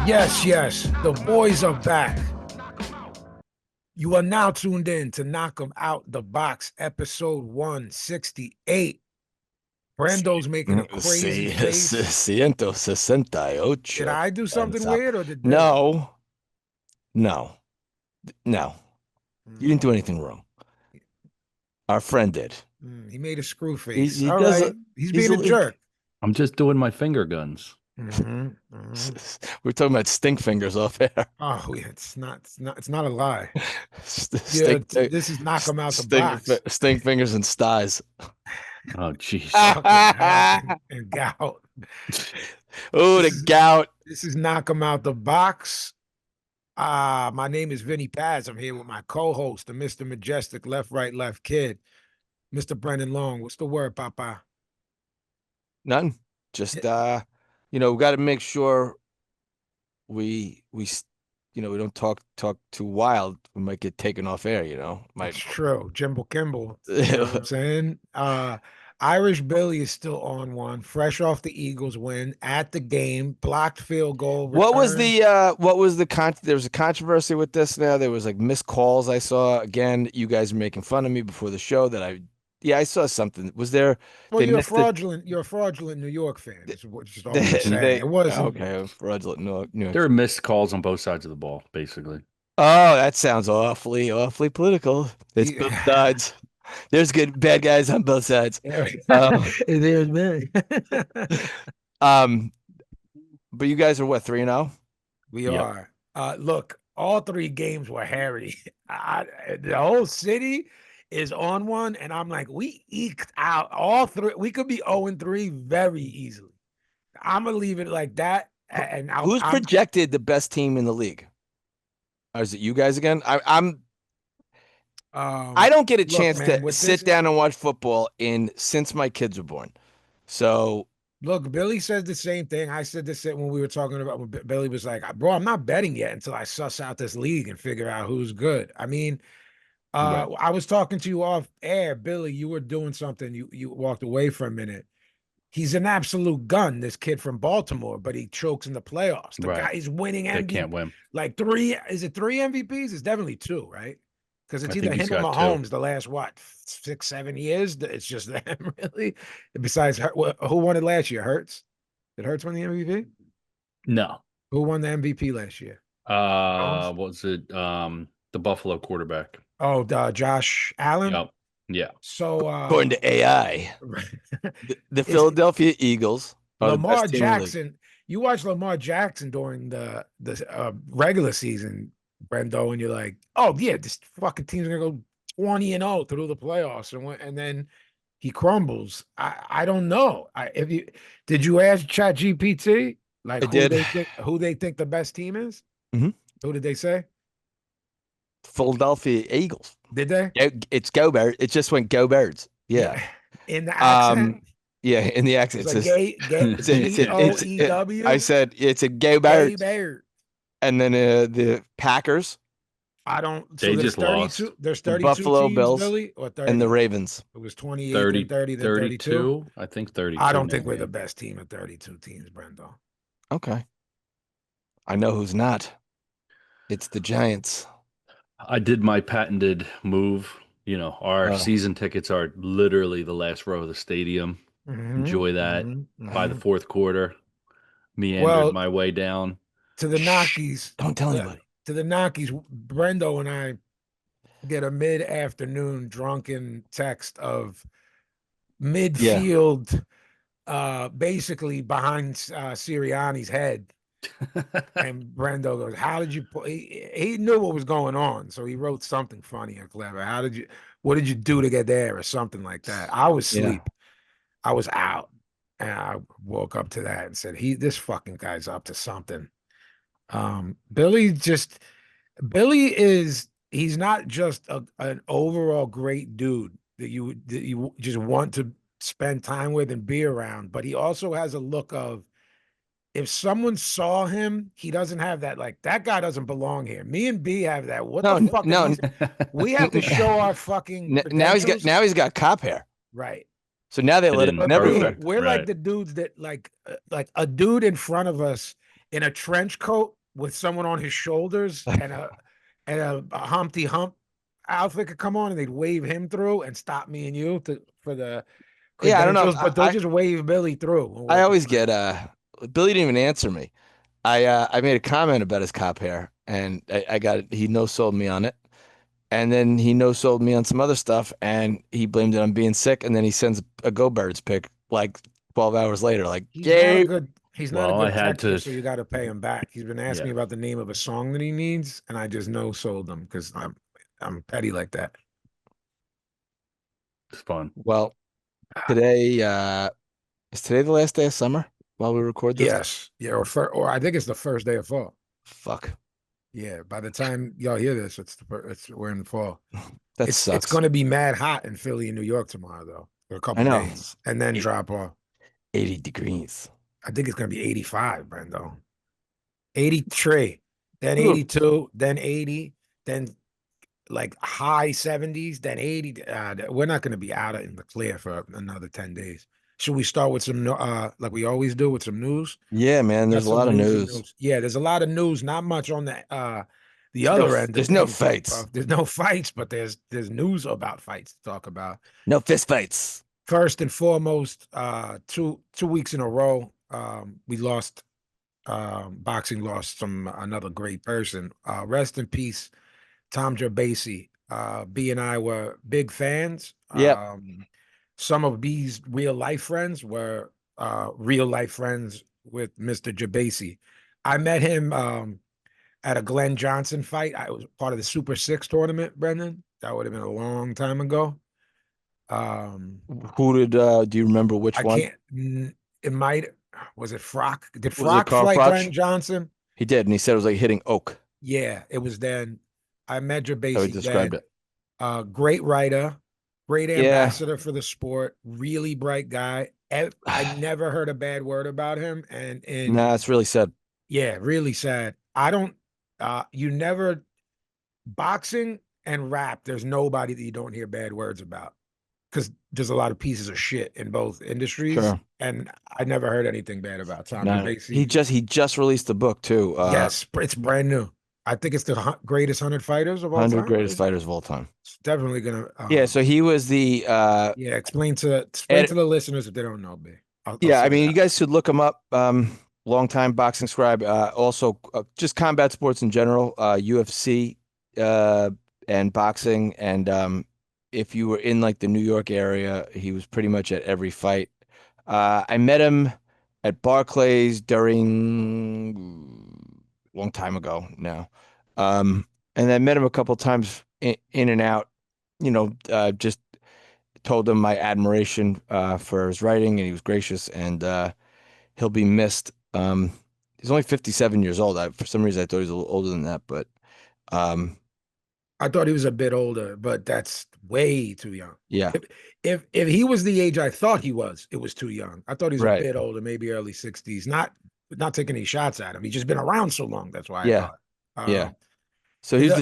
Yes, the boys are back. You are now tuned in to Knock 'em Out the Box, episode 168. Brando's making a crazy face. 168. Did I do something weird or did Billy? No, no, no. You didn't do anything wrong. Our friend did. He made a screw He, face. he All does. right. He's He's being a jerk. I'm just doing my finger guns. We're talking about stink fingers off air. Oh, yeah, it's not a lie. Stink, This is Knock 'em Out the Box. stink fingers and styes. Oh, jeez. And gout. Oh, the gout. This is Knock 'em Out the Box. My name is Vinnie Paz. I'm here with my co-host, the Mr. Majestic Left, Right, Left Kid, Mr. Brendan Long. What's the word, Papa? None. Just we got to make sure we don't talk too wild. We might get taken off air. That's true. Jimbo Kimball. You know what I'm saying? Irish Billy is still on one, fresh off the Eagles win at the game, blocked field goal. There was a controversy with this now. There was like missed calls I saw. Again, you guys were making fun of me before the show I saw something. Was there? Well, you're a fraudulent New York fan. That's just all I'm saying. It wasn't okay. Fraudulent New York. There are missed calls on both sides of the ball, basically. Oh, that sounds awfully political. It's both sides. There's bad guys on both sides. There's me. But you guys are what, 3-0? We are. Look, all three games were hairy. The whole city is on one, and I'm like, we eked out all three. We could be 0-3 very easily. I'm gonna leave it like that. And who's projected the best team in the league? Or is it you guys again? I don't get a chance to sit down and watch football since my kids were born. So look, Billy says the same thing. I said this when we were talking about when Billy was like, bro, I'm not betting yet until I suss out this league and figure out who's good. I mean, right. I was talking to you off air, Billy. You were doing something. You walked away for a minute. He's an absolute gun, this kid from Baltimore, but he chokes in the playoffs. The guy is winning MVP. They can't win. Like is it 3 MVPs? It's definitely 2, right? Because it's either him or Mahomes the last, 6-7 years? It's just them, really? Besides, who won it last year? Hurts? Did Hurts win the MVP? No. Who won the MVP last year? What was it? The Buffalo quarterback. Oh, Josh Allen? Yep. Yeah. So according to AI, the Philadelphia Eagles are Lamar the best team in the Jackson. league. You watch Lamar Jackson during the regular season, Brendo, and you're like, oh yeah, this fucking team's gonna go 20-0 through the playoffs, and then he crumbles. I don't know. Did you ask ChatGPT like who they think the best team is? Mm-hmm. Who did they say? Philadelphia Eagles. Did they? It's Go Birds. It just went Go Birds. Yeah. In the accent. Yeah, in the accent. It's G-O-E-W. I said it's a Go Birds. Bird. And then the Packers. I don't. They just lost. There's 32 Buffalo teams, Bills, Billy, or 30? And the Ravens. It was 28, 30, 32. I think 32. I don't think we're the best team of 32 teams, Brendo. Okay. I know who's not. It's the Giants. I did my patented move. Our season tickets are literally the last row of the stadium. Mm-hmm, enjoy that. Mm-hmm. By the fourth quarter, meandered my way down. To the Knockies. Don't tell anybody. To the Knockies, Brendo and I get a mid-afternoon drunken text of midfield, basically behind Sirianni's head. And Brendo goes, how did you put he knew what was going on, so he wrote something funny or clever. What did you do to get there or something like that? I was asleep. I was out, and I woke up to that and said, this fucking guy's up to something. Billy he's not just an overall great dude that you just want to spend time with and be around, but he also has a look of, if someone saw him, he doesn't have that, like, that guy doesn't belong here. Me and B have that. The fuck? No. We have to show our fucking now he's got cop hair. Right. So now they let him. We're like the dudes that like a dude in front of us in a trench coat with someone on his shoulders and a Humpty Hump outfit could come on and they'd wave him through and stop me and you for the Yeah, I don't know. credentials, but they'll just wave Billy through. I always get Billy didn't even answer me. I made a comment about his cop hair, and I got he no sold me on it, and then he no sold me on some other stuff, and he blamed it on being sick, and then he sends a Go Birds pic like 12 hours later, like Gabe. He's not a good I had texter, to. so you got to pay him back. He's been asking me about the name of a song that he needs, and I just no sold him because I'm petty like that. It's fun. Well, today is today the last day of summer while we record this? Yes, yeah, or I think it's the first day of fall. Fuck. Yeah, by the time y'all hear this, we're in the fall. That It's sucks. going to be mad hot in Philly and New York tomorrow, though, for a couple days, and then drop off. 80 degrees. I think it's going to be 85, Brendo. 83, then 82, then 80, then like high 70s, then 80. We're not going to be out in the clear for another 10 days. Should we start with some, like we always do, with some news? Yeah, man, there's a lot of news. Yeah, there's a lot of news. Not much on the other end. There's no fights. There's no fights, but there's news about fights to talk about. No fist fights. First and foremost, 2 weeks in a row, we lost. Boxing lost another great person. Rest in peace, Tom Jabassi. B and I were big fans. Yeah. Some of B's real life friends were real life friends with Mr. Jabassi. I met him at a Glenn Johnson fight. I was part of the Super 6 tournament, Brendan. That would have been a long time ago. Who did do you remember which one? It might was it Frock? Did Frock fight Glenn Johnson? He did, and he said it was like hitting oak. Yeah, it was then. I met Jabassi. How he described it. Great writer, great ambassador for the sport, really bright guy. I never heard a bad word about him. And nah, it's really sad. Yeah, really sad. You never boxing and rap. There's nobody that you don't hear bad words about because there's a lot of pieces of shit in both industries. Sure. And I never heard anything bad about Tom Jabassi. He just released a book too. Yes, it's brand new. I think it's the greatest 100 fighters of all time. 100 greatest fighters of all time. It's definitely gonna. Yeah, so he was the. Explain to the listeners if they don't know, B. I mean, you guys should look him up. Longtime boxing scribe. Also, just combat sports in general, UFC, and boxing. And if you were in like the New York area, he was pretty much at every fight. I met him at Barclays during long time ago now. And I met him a couple times in and out, just told him my admiration for his writing, and he was gracious, and he'll be missed. He's only 57 years old. For some reason, I thought he was a little older than that, but I thought he was a bit older, but that's way too young. Yeah. If he was the age I thought he was, it was too young. I thought he was a bit older, maybe early 60s. Not taking any shots at him. He's just been around so long. That's why I thought. So he's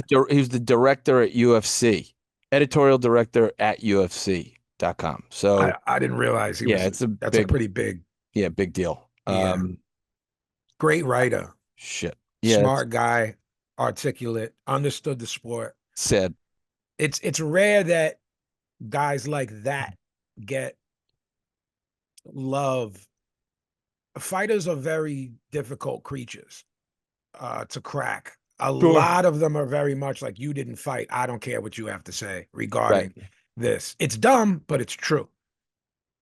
the director at UFC, editorial director at UFC.com. So I didn't realize he was. That's a pretty big. Yeah, big deal. Great writer. Shit. Yeah. Smart guy, articulate, understood the sport. Said. It's rare that guys like that get love. Fighters are very difficult creatures to crack. A lot of them are very much like, you didn't fight. I don't care what you have to say regarding this. It's dumb, but it's true.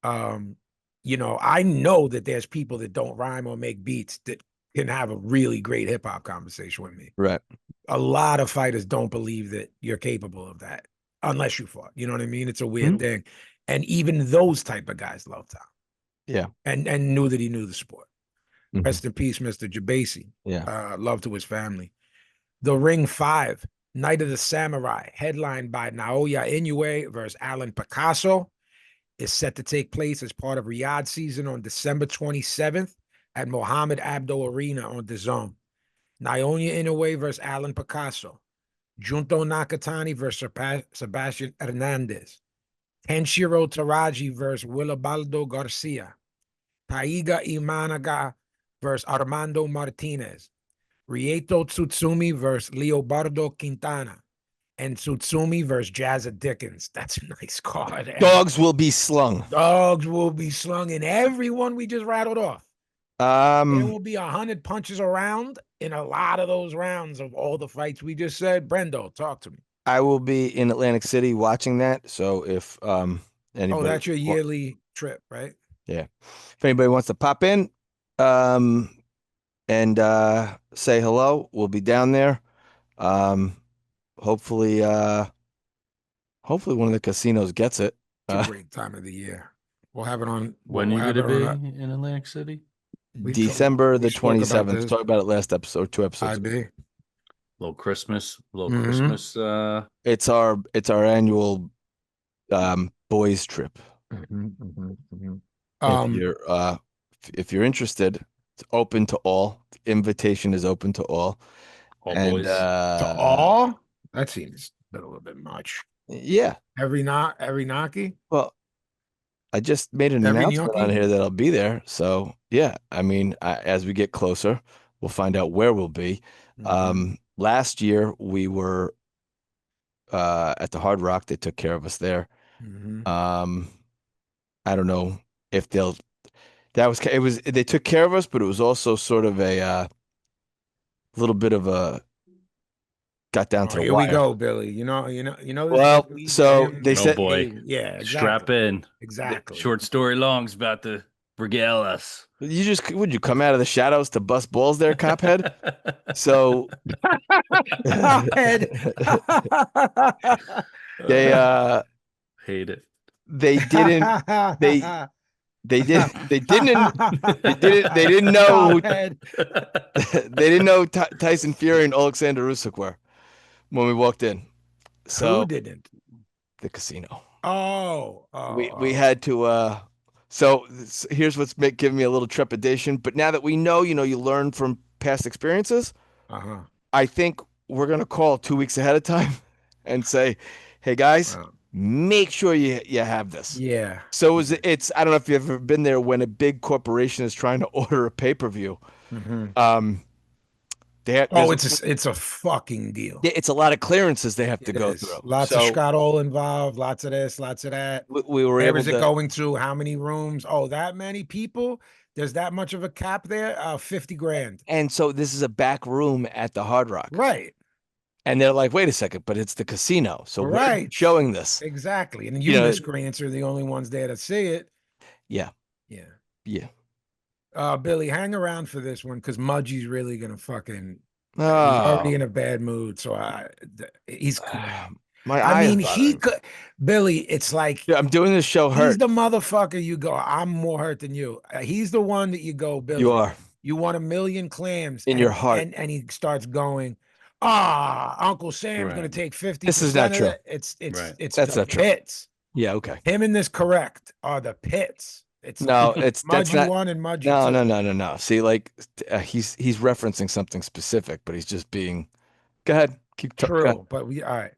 I know that there's people that don't rhyme or make beats that can have a really great hip hop conversation with me. Right. A lot of fighters don't believe that you're capable of that unless you fought. You know what I mean? It's a weird thing. And even those type of guys love Tom. Yeah. And knew that he knew the sport. Rest in peace, Mr. Jabassi. Yeah. Love to his family. The Ring 5, Night of the Samurai, headlined by Naoya Inoue versus Alan Picasso, is set to take place as part of Riyadh season on December 27th at Mohammed Abdo Arena on DAZN. Naoya Inoue versus Alan Picasso. Junto Nakatani versus Sebastian Hernandez. Kenshiro Taraji versus Wilibaldo Garcia. Taiga Imanaga versus Armando Martinez. Rieto Tsutsumi versus Leobardo Quintana. And Tsutsumi versus Jazza Dickens. That's a nice card. Dogs will be slung. Dogs will be slung in every one we just rattled off. There will be 100 punches around in a lot of those rounds of all the fights we just said. Brendo, talk to me. I will be in Atlantic City watching that. So if anybody, that's your yearly trip, right? Yeah. If anybody wants to pop in, and say hello, we'll be down there. Hopefully one of the casinos gets it. It's a great time of the year. We'll have it on. When you going to be in Atlantic City? December the 27th. Talked about it last episode, 2 episodes. Little Christmas. Christmas. It's our annual boys trip. If you're interested, it's open to all. The invitation is open to all. All boys. To all? That seems a little bit much. Yeah. Every Naki? Well, I just made an announcement on here that I'll be there. So yeah, I mean, as we get closer, we'll find out where we'll be. Last year we were at the Hard Rock. They took care of us there. I don't know if they took care of us, but it was also sort of a little bit of a got down to the here wire. We go, Billy. You know. Well, so they said, boy, yeah, exactly. Strap in. Exactly. Short story long's about to regale us. Would you come out of the shadows to bust balls there, Cophead? So Cophead. They hate it. They didn't know they didn't know Tyson Fury and Alexander Usyk were when we walked in. So who didn't? The casino. We had to so here's what's giving me a little trepidation, but now that we know, you learn from past experiences. I think we're gonna call 2 weeks ahead of time and say, hey guys, make sure you have this. Yeah. So it's I don't know if you've ever been there when a big corporation is trying to order a pay-per-view. It's a fucking deal. It's a lot of clearances they have to go through. Lots of Scotto involved, lots of this, lots of that. We were able to. Where is it going to? How many rooms? Oh, that many people? There's that much of a cap there? 50 grand. And so this is a back room at the Hard Rock. Right. And they're like, wait a second, but it's the casino. So we're showing this. Exactly. And you miscreants are the only ones there to see it. Yeah. Billy, hang around for this one because Mudgy's really gonna fucking he's already in a bad mood. So he's Billy, it's like I'm doing this show hurt. He's the motherfucker you go, I'm more hurt than you. He's the one that you go, Billy. You are. You want 1,000,000 clams in your heart. And he starts going, Uncle Sam's gonna take 50%. This is not true. It's that's not pits. True. Yeah, okay. Him and this correct are the pits. That's not one and Mudgy no. See, like he's referencing something specific, but he's just being. Go ahead, keep talking. True, but all right.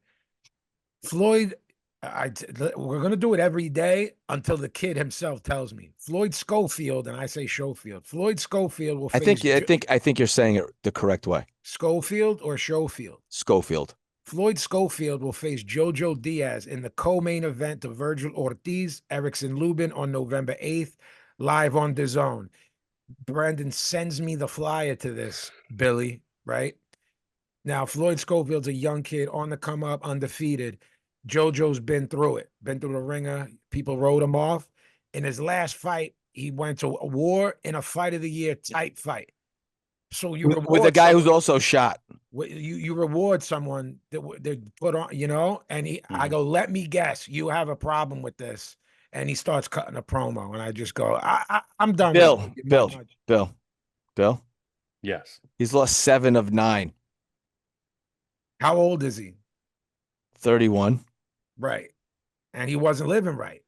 Floyd, we're gonna do it every day until the kid himself tells me. Floyd Schofield, and I say Schofield. Floyd Schofield will. I think you're saying it the correct way. Schofield or Schofield? Schofield. Floyd Schofield will face Jojo Diaz in the co-main event of Virgil Ortiz, Erickson Lubin on November 8th, live on DAZN. Brandon sends me the flyer to this, Billy, right? Now, Floyd Schofield's a young kid on the come up, undefeated. Jojo's been through it, been through the ringer. People wrote him off. In his last fight, he went to a war in a fight of the year type fight. So you with a guy who's also shot. You reward someone that they put on, and I go, let me guess, you have a problem with this, and he starts cutting a promo, and I just go, I'm done. Bill. Yes, he's lost 7 of 9. How old is he? 31. Right, and he wasn't living right.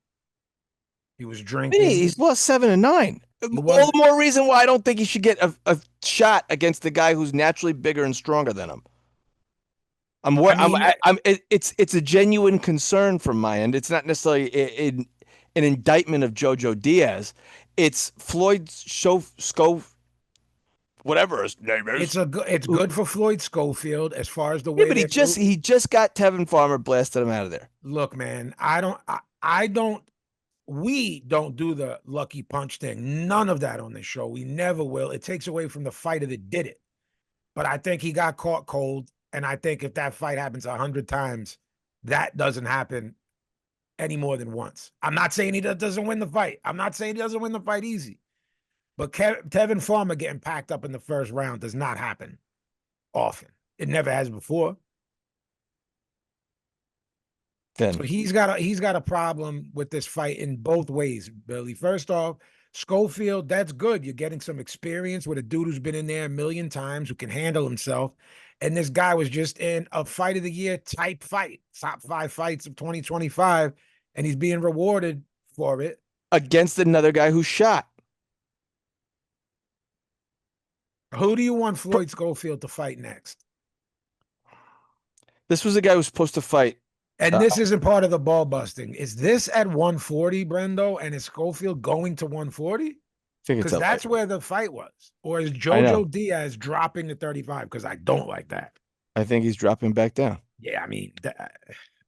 He was drinking. He's lost 7 of 9. All the more reason why I don't think he should get a shot against the guy who's naturally bigger and stronger than him. It's a genuine concern from my end. It's not necessarily an indictment of Jojo Diaz. It's Floyd whatever his name is. It's good for Floyd Schofield as far as the Yeah, way but he just got Tevin Farmer, blasted him out of there. Look, man, we don't do the lucky punch thing. None of that on this show. We never will. It takes away from the fighter that did it. But I think he got caught cold. And I think if that fight happens 100 times, that doesn't happen any more than once. I'm not saying he doesn't win the fight. I'm not saying he doesn't win the fight easy. But Tevin Farmer getting packed up in the first round does not happen often. It never has before. So he's got a problem with this fight in both ways, Billy. First off, Schofield, that's good. You're getting some experience with a dude who's been in there a million times, who can handle himself. And this guy was just in a fight of the year type fight, top 5 fights of 2025, and he's being rewarded for it. Against another guy who shot. Who do you want Floyd Schofield to fight next? This was a guy who was supposed to fight. And this isn't part of the ball busting. Is this at 140, Brendo? And is Schofield going to 140? Because that's where the fight was. Or is Jojo Diaz dropping to 35? Because I don't like that. I think he's dropping back down. Yeah, I mean,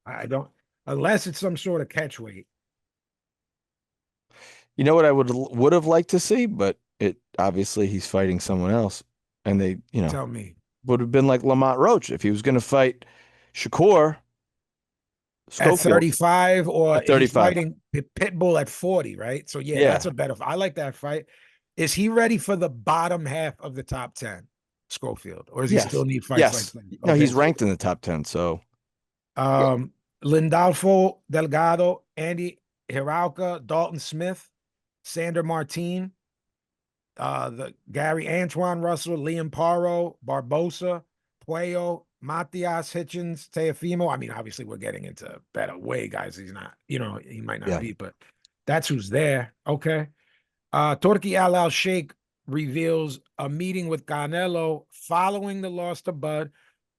I don't, unless it's some sort of catch weight. You know what I would have liked to see, but obviously he's fighting someone else. And they, tell me, would have been like Lamont Roach if he was going to fight Shakur. Schofield, at 35 or at 35. He's fighting Pitbull at 40, right? So yeah, that's a better. I like that fight. Is he ready for the bottom half of the top 10, Schofield, or does he still need fights like that? No, he's ranked in the top 10. So, Lindolfo Delgado, Andy Hirauka, Dalton Smith, Sander Martin, the Gary Antoine Russell, Liam Paro, Barbosa, Puello, Matias Hitchens, Teofimo. I mean, obviously, we're getting into better way, guys. He's not, he might not be, but that's who's there. Okay. Turki Al-Sheikh reveals a meeting with Canelo following the loss to Bud,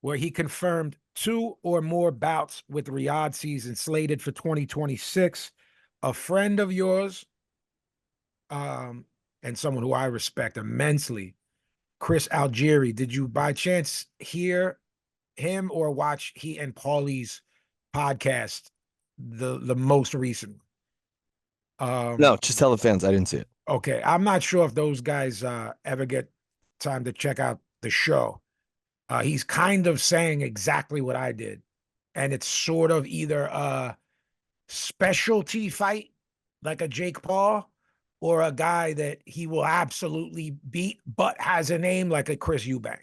where he confirmed 2 or more bouts with Riyadh season slated for 2026. A friend of yours, and someone who I respect immensely, Chris Algieri, did you by chance hear him or watch he and Paulie's podcast, the most recent? No, just tell the fans I didn't see it. Okay, I'm not sure if those guys ever get time to check out the show. He's kind of saying exactly what I did, and it's sort of either a specialty fight like a Jake Paul, or a guy that he will absolutely beat, but has a name like a Chris Eubank.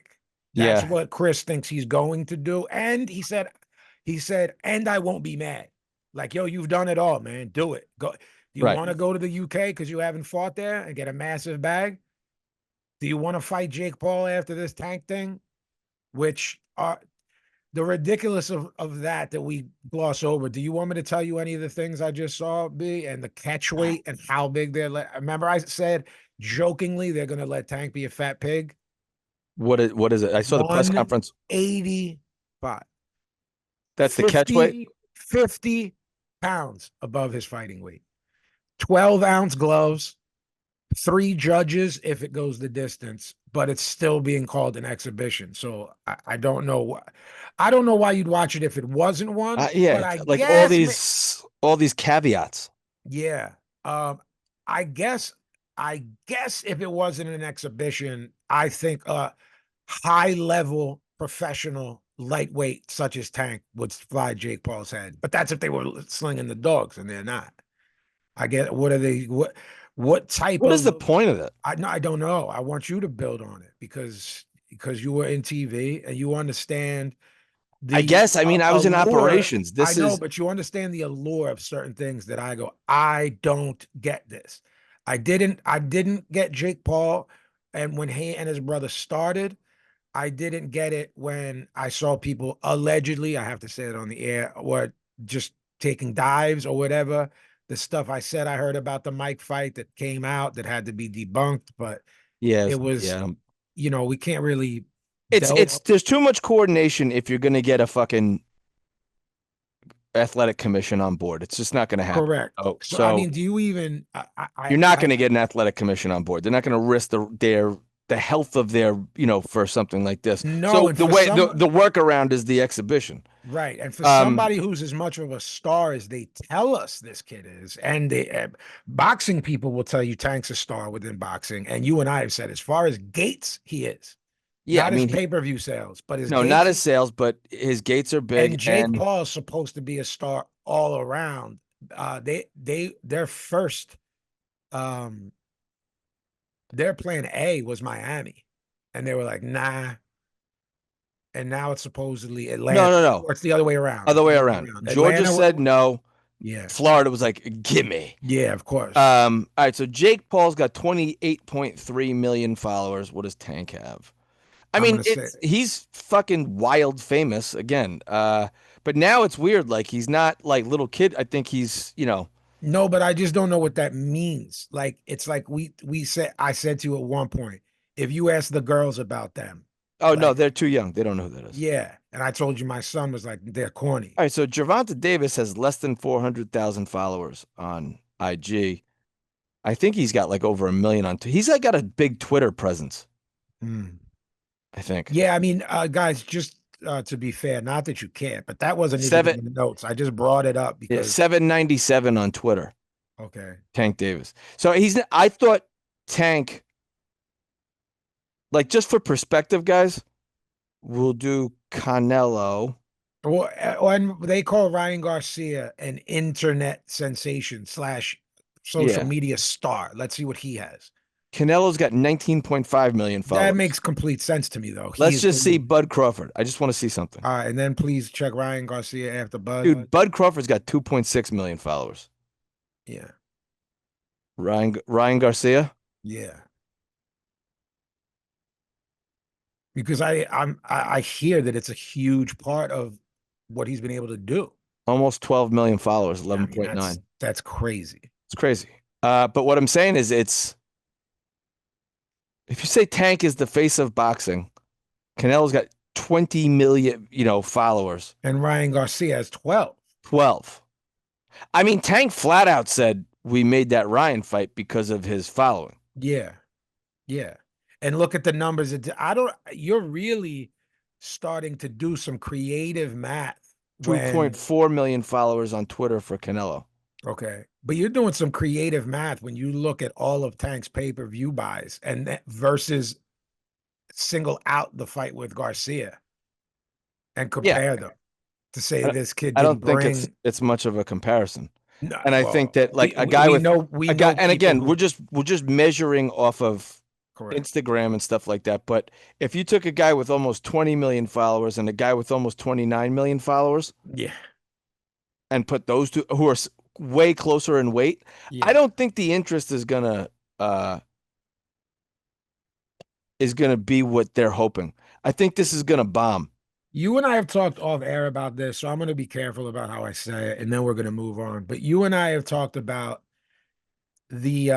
That's what Chris thinks he's going to do. And he said, and I won't be mad. Like, yo, you've done it all, man. Do it. Go. Do you want to go to the UK because you haven't fought there and get a massive bag? Do you want to fight Jake Paul after this Tank thing? Which are the ridiculous of that we gloss over. Do you want me to tell you any of the things I just saw, B, and the catch weight and how big they're remember I said jokingly they're going to let Tank be a fat pig? What is it? I saw the press conference. 85. That's 50, the catch weight? 50 pounds above his fighting weight. 12-ounce gloves, 3 judges if it goes the distance, but it's still being called an exhibition. So I don't know. I don't know why you'd watch it if it wasn't one. But I like guess, all these caveats. Yeah. I guess if it wasn't an exhibition, I think a high-level professional lightweight such as Tank would fly Jake Paul's head. But that's if they were slinging the dogs, and they're not. I get what are they? What type? What is the point of it? I don't know. I want you to build on it because you were in TV and you understand. I guess. I mean, I was in operations. I know, but you understand the allure of certain things that I go, I don't get this. I didn't get Jake Paul, and when he and his brother started, I didn't get it when I saw people allegedly, I have to say it on the air, or just taking dives or whatever. The stuff I said I heard about the Mike fight that came out that had to be debunked, but it was, we can't really. There's too much coordination if you're going to get a fucking athletic commission on board. It's just not going to happen. Correct. So I mean, do you even? You're not going to get an athletic commission on board. They're not going to risk their the health of their, for something like this. No, So and the for way some, the workaround is the exhibition. right, and for Um, somebody who's as much of a star as they tell us this kid is, and boxing people will tell you Tank's a star within boxing, and you and I have said as far as gates, he is. yeah, I Not his mean, pay-per-view sales, but his no, not gates. his sales, but his gates are big, And Jake and Paul is supposed to be a star all around. Their first um their plan A was Miami, and they were like, nah. And now it's supposedly Atlanta, no, or it's the other way around. other It's way the other way around. around. Georgia said no. Yeah, Florida was like, gimme. yeah, of course. All right, so Jake Paul's got 28.3 million followers. What does Tank have? I I'm mean, gonna say he's fucking wild famous again. But now it's weird. Like he's not like little kid. I think he's, no, but I just don't know what that means. Like it's like we said. I said to you at one point, if you ask the girls about them, oh no, like they're too young. They don't know who that is. yeah, and I told you my son was like they're corny. All right, so Gervonta Davis has less than 400,000 followers on IG. I think he's got like over a million on. He's like got a big Twitter presence. Hmm. I think Yeah, I mean, guys, just to be fair, not that you can't, but that wasn't even seven, in the notes. I just brought it up yeah, because 797 on Twitter. okay. Tank Davis. So I thought Tank, like just for perspective, guys, we'll do Canelo. Well, and they call Ryan Garcia an internet sensation slash social Yeah. media star. Let's see what he has. Canelo's got 19.5 million That followers. makes complete sense to me, though. He Let's is just the see lead. Bud Crawford. I just want to see something. And then please check Ryan Garcia after Bud. Dude, Bud Crawford's got 2.6 million followers. Yeah, Ryan Garcia, yeah. Because I hear that it's a huge part of what he's been able to do. almost 12 million followers, I mean, 11.9. that's crazy. It's crazy. But what I'm saying is if you say Tank is the face of boxing, Canelo's got 20 million, followers. And Ryan Garcia has 12. 12. I mean, Tank flat out said we made that Ryan fight because of his following. Yeah. Yeah. And look at the numbers. You're really starting to do some creative math when, 2.4 million followers on Twitter for Canelo. okay. But you're doing some creative math when you look at all of Tank's pay-per-view buys and versus single out the fight with Garcia and Yeah. compare them to say I, this kid I didn't don't think bring. it's much of a comparison. No, And I think well, that like a we, guy we with know we a guy, know and people again, who we're just measuring off of correct. Instagram and stuff like that. But if you took a guy with almost 20 million followers and a guy with almost 29 million followers Yeah. and put those two who are way closer in weight, I Yeah. don't think the interest uh is gonna be what they're hoping. I think this is gonna bomb. You and I have talked off air about this, so I'm going to be careful about how I say it, and then we're going to move on. But you and I have talked about the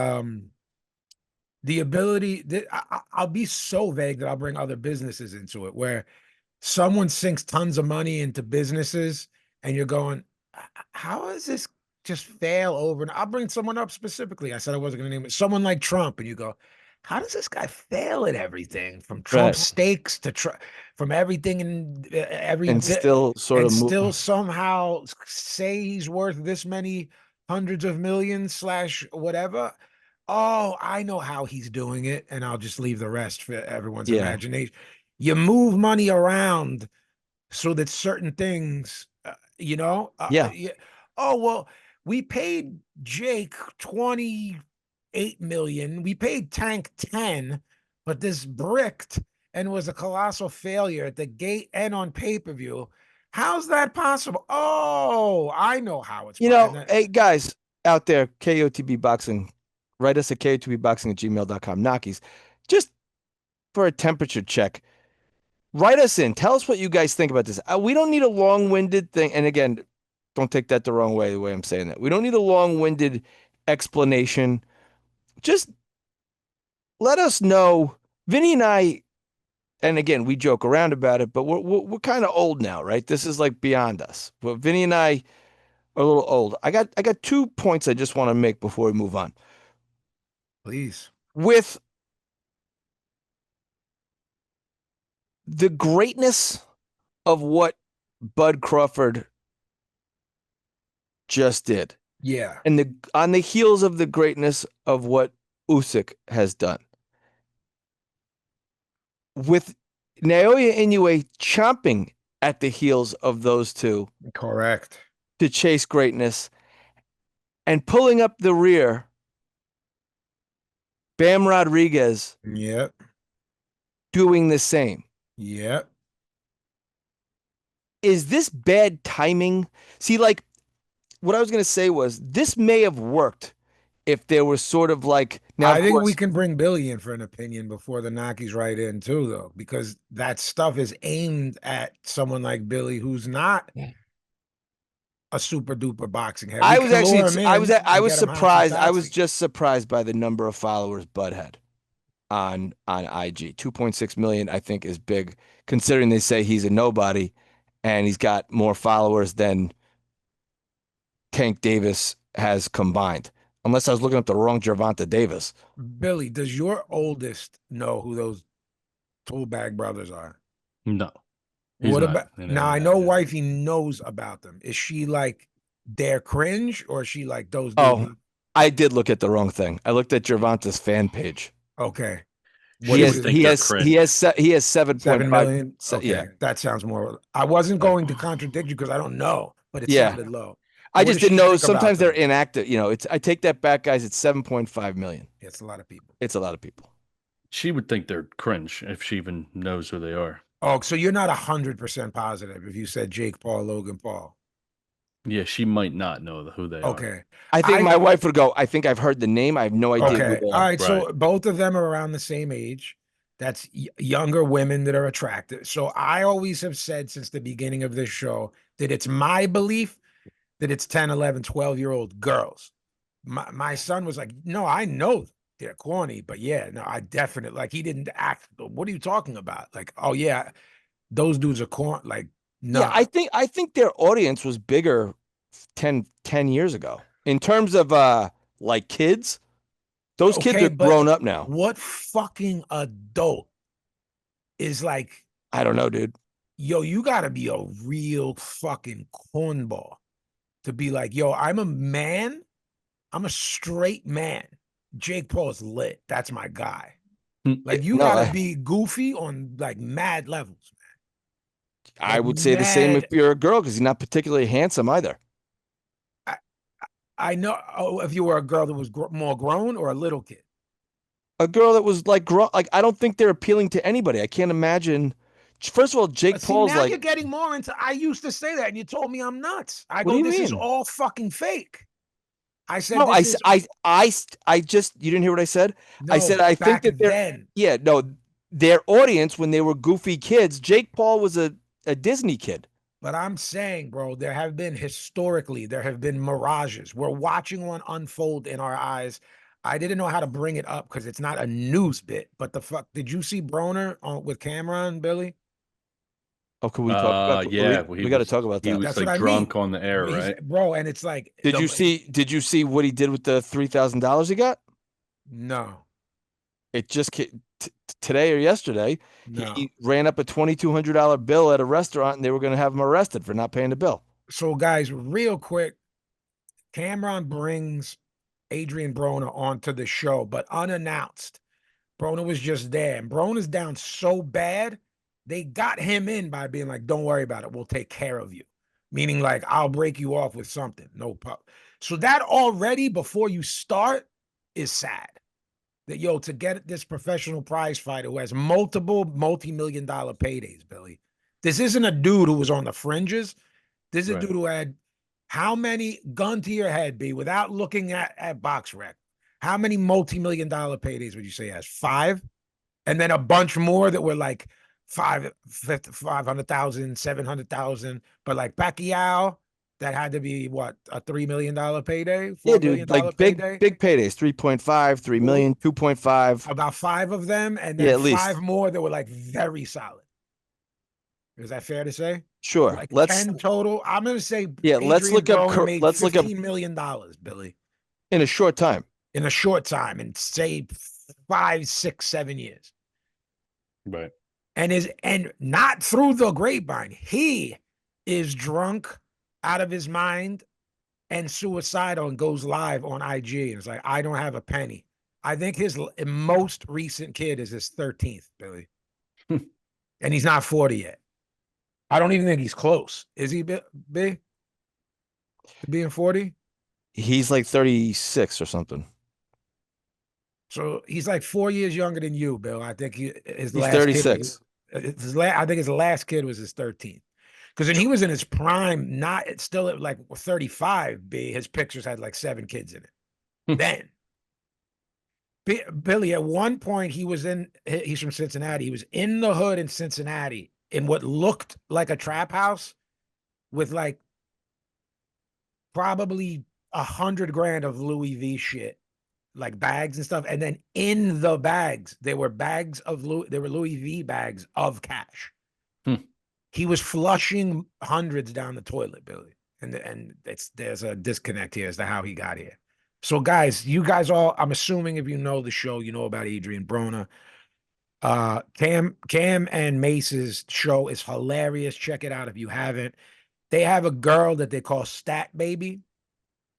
ability that I'll be so vague that I'll bring other businesses into it, where someone sinks tons of money into businesses, and you're going, how is this just fail over? And I'll bring someone up specifically. I said I wasn't going to name it. Someone like Trump, and you go, how does this guy fail at everything from Trump Right. steaks to from everything and And still sort and of still somehow say he's worth this many hundreds of millions slash whatever? Oh, I know how he's doing it, and I'll just leave the rest for everyone's yeah. imagination. You move money around so that certain things, Yeah. yeah. Oh, well, we paid Jake 28 million. We paid Tank 10, but this bricked and was a colossal failure at the gate and on pay-per-view. How's that possible? Oh, I know how it's Hey guys out there, KOTB Boxing, write us at KOTBboxing@gmail.com. Knockies. Just for a temperature check, write us in. Tell us what you guys think about this. We don't need a long-winded thing. And again, don't take that the wrong way, the way I'm saying that. We don't need a long-winded explanation. Just let us know. Vinny and I, and again, we joke around about it, but we're kind of old now, right? This is like beyond us. But Vinny and I are a little old. I got 2 points I just want to make before we move on. Please. With the greatness of what Bud Crawford just did. Yeah. And on the heels of the greatness of what Usyk has done. With Naoya Inoue chomping at the heels of those two. Correct. To chase greatness and pulling up the rear, Bam Rodriguez. Yep. Doing the same. Yep. Is this bad timing? See, like, what I was going to say was this may have worked if there was sort of like now. I think we can bring Billy in for an opinion before the Naki's right in too, though, because that stuff is aimed at someone like Billy, who's not a super duper boxing head. I was surprised. I was Tatsy. just surprised by the number of followers Bud had on IG. 2.6 million, I think, is big considering they say he's a nobody, and he's got more followers than Tank Davis has combined. Unless I was looking up the wrong Gervonta Davis. Billy, does your oldest know who those Toolbag brothers are? No. What about now? I know wifey knows about them. Is she like they're cringe or is she like those? Oh, I did look at the wrong thing. I looked at Gervonta's fan page. Okay. He has 7.5 million. Okay, yeah, that sounds more. I wasn't going to contradict you because I don't know, but it sounded low. I just didn't know. Sometimes they're inactive. You know, I take that back, guys. It's 7.5 million. It's a lot of people. It's a lot of people. She would think they're cringe if she even knows who they are. Oh, so you're not 100% positive if you said Jake Paul, Logan Paul. Yeah, she might not know who they are. Okay. I think my wife would go, I think I've heard the name. I have no idea. Okay. All right. So both of them are around the same age. That's younger women that are attractive. So I always have said since the beginning of this show that it's my belief that it's 10, 11, 12-year-old girls. My son was like, no, I know they're corny, but yeah, no, I definitely, like, he didn't act. What are you talking about? Like, oh yeah, those dudes are corny. Like, no. Yeah, I think their audience was bigger 10 years ago in terms of like kids. Those kids are grown up now. What fucking adult is like, I don't know, dude. Yo, you gotta be a real fucking cornball to be like, yo, I'm a man. I'm a straight man. Jake Paul's lit. That's my guy. Like, you gotta be goofy on like mad levels, man. I would say the same if you're a girl, because he's not particularly handsome either. I know. Oh, if you were a girl that was more grown or a little kid. A girl that was like grown. Like, I don't think they're appealing to anybody. I can't imagine. First of all, Jake Paul's now you're getting more into. I used to say that, and you told me I'm nuts. I go, this is all fucking fake. I said, no, I just, you didn't hear what I said? No, I said, I think that their audience, when they were goofy kids, Jake Paul was a Disney kid. But I'm saying, bro, there have been mirages. We're watching one unfold in our eyes. I didn't know how to bring it up because it's not a news bit, but the fuck, did you see Broner with Cameron, Billy? Oh, could we talk about yeah, we got to talk about that. He was like drunk on the air, right? Bro, and it's like, did you see what he did with the $3,000 he got? No. It just today or yesterday, no. He ran up a $2,200 bill at a restaurant, and they were going to have him arrested for not paying the bill. So, guys, real quick, Cameron brings Adrian Broner onto the show, but unannounced. Broner was just there, and Broner's down so bad, they got him in by being like, don't worry about it. We'll take care of you. Meaning, like, I'll break you off with something. No problem. So that already, before you start, is sad. That, yo, to get this professional prize fighter who has multiple multi-million-dollar paydays, Billy. This isn't a dude who was on the fringes. This is a dude who had how many, gun to your head, B, without looking at BoxRec, how many multi-million-dollar paydays would you say he has? 5? And then a bunch more that were like 500,000, 700,000. But like Pacquiao, that had to be what, a $3 million payday? Yeah, dude, like big paydays, 3.5, 3 million, 2.5. About 5 of them, and then at 5 more that were like very solid. Is that fair to say? Sure. Like 10 total. I'm gonna say let's look up $15 million, Billy. In a short time. In a short time, and say 5, 6, 7 years. Right. and not through the grapevine. He is drunk out of his mind and suicidal and goes live on IG. And it's like, I don't have a penny. I think his most recent kid is his 13th, Billy. And he's not 40 yet. I don't even think he's close. Is he big? To being 40? He's like 36 or something. So he's like 4 years younger than you, Bill. I think his He's last 36. kid, I think his last kid was his 13th. Because when he was in his prime, not still at like 35, his pictures had like 7 kids in it. Then, Billy, at one point, he's from Cincinnati. He was in the hood in Cincinnati in what looked like a trap house with like probably 100 grand of Louis V shit, like bags and stuff. And then in the bags, there were Louis V bags of cash. He was flushing hundreds down the toilet, Billy. And there's a disconnect here as to how he got here. So, guys, you guys all, I'm assuming if you know the show, you know about Adrian Broner. Cam and Mace's show is hilarious. Check it out if you haven't. They have a girl that they call Stat Baby,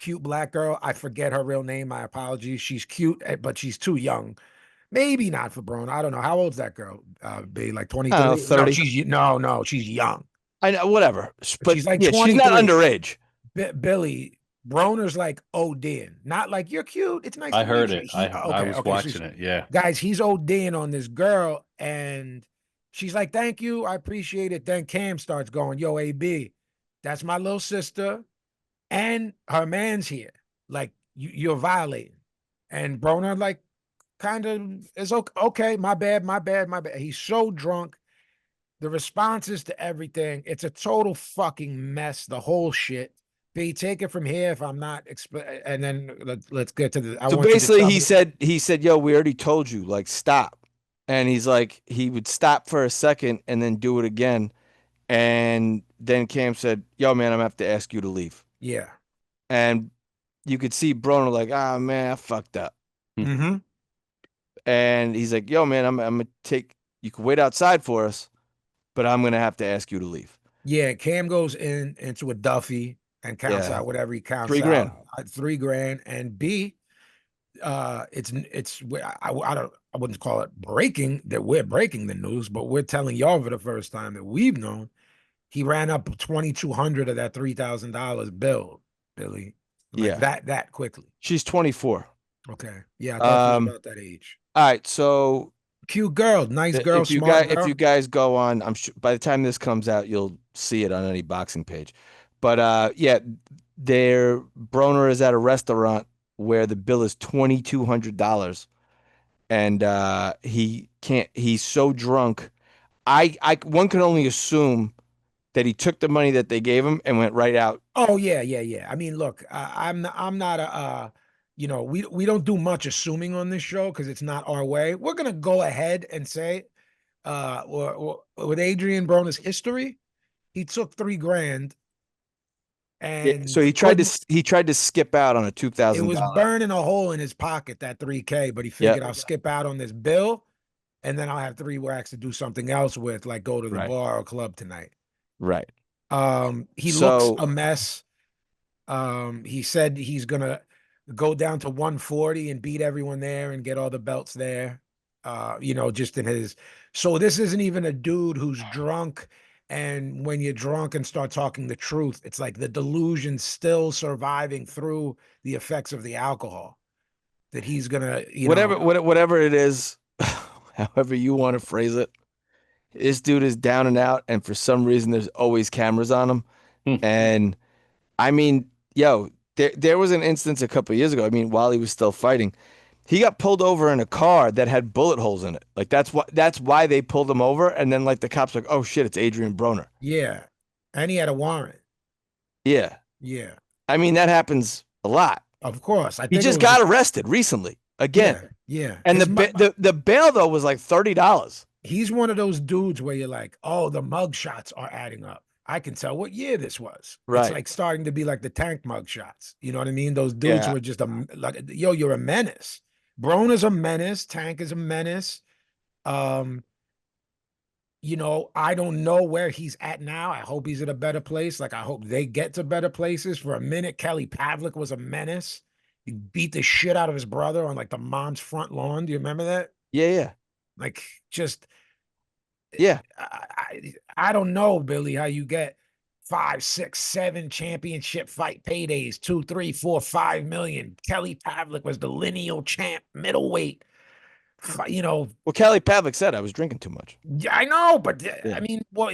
cute black girl. I forget her real name. My apologies. She's cute, but she's too young. Maybe not for Broner. I don't know. How old's that girl? Be like 23? 30. No, she's young. I know, whatever. But she's like 23. She's not underage. Billy, Broner's like ODing. Not like, you're cute. It's nice. I heard it. I was watching it. Yeah. Guys, he's ODing on this girl. And she's like, thank you. I appreciate it. Then Cam starts going, yo, AB, that's my little sister. And her man's here. Like, you're violating. And Broner, like, kind of is okay. My bad. He's so drunk. The responses to everything, it's a total fucking mess. The whole shit. B, take it from here if I'm not, and then let's get to the. So basically, he said, yo, we already told you, like, stop. And he's like, he would stop for a second and then do it again. And then Cam said, yo, man, I'm gonna have to ask you to leave. Yeah. And you could see Broner like, ah, man, I fucked up. Mm-hmm. And he's like, yo, man, I'm gonna you can wait outside for us, but I'm gonna have to ask you to leave. Yeah, Cam goes into a Duffy and counts out whatever he counts $3 grand. out. $3 grand. And B, I wouldn't call it breaking, that we're breaking the news, but we're telling y'all for the first time that we've known. He ran up 2,200 of that $3,000 bill, Billy. Like that quickly. She's 24. Okay. Yeah, I thought she was about that age. All right, so cute girl, nice girl, smart girl. If you guys go on, I'm sure by the time this comes out, you'll see it on any boxing page. But yeah, Broner is at a restaurant where the bill is $2,200, and he's so drunk. One can only assume that he took the money that they gave him and went right out. Oh yeah. I mean, look, I'm not a we don't do much assuming on this show because it's not our way. We're gonna go ahead and say, with Adrian Broner's history, he took $3 grand, and so he tried to skip out on a $2,000. It was burning a hole in his pocket, that $3K, but he figured I'll skip out on this bill, and then I'll have 3 racks to do something else with, like go to the bar or club tonight. Right. He looks a mess. He said he's gonna go down to 140 and beat everyone there and get all the belts there. Just in his. So this isn't even a dude who's drunk. And when you're drunk and start talking the truth, it's like the delusion still surviving through the effects of the alcohol. That he's gonna, whatever it is, however you want to phrase it. This dude is down and out, and for some reason, there's always cameras on him. And I mean, there was an instance a couple of years ago. I mean, while he was still fighting, he got pulled over in a car that had bullet holes in it. Like that's why they pulled him over. And then like the cops were like, oh shit, it's Adrian Broner. Yeah, and he had a warrant. Yeah. I mean, that happens a lot. Of course, he just got arrested recently again. Yeah. And the bail though was like $30. He's one of those dudes where you're like, oh, the mug shots are adding up. I can tell what year this was. Right. It's like starting to be like the Tank mug shots. You know what I mean? Those dudes were just you're a menace. Broner's a menace. Tank is a menace. you know, I don't know where he's at now. I hope he's at a better place. Like, I hope they get to better places. For a minute, Kelly Pavlik was a menace. He beat the shit out of his brother on like the mom's front lawn. Do you remember that? Yeah, yeah. Like, just Yeah. I don't know, Billy, how you get 5, 6, 7 championship fight paydays, 2, 3, 4, 5 million. Kelly Pavlik was the lineal champ, middleweight. You know, Well, Kelly Pavlik said I was drinking too much. yeah, I know, but Yeah. I mean, well,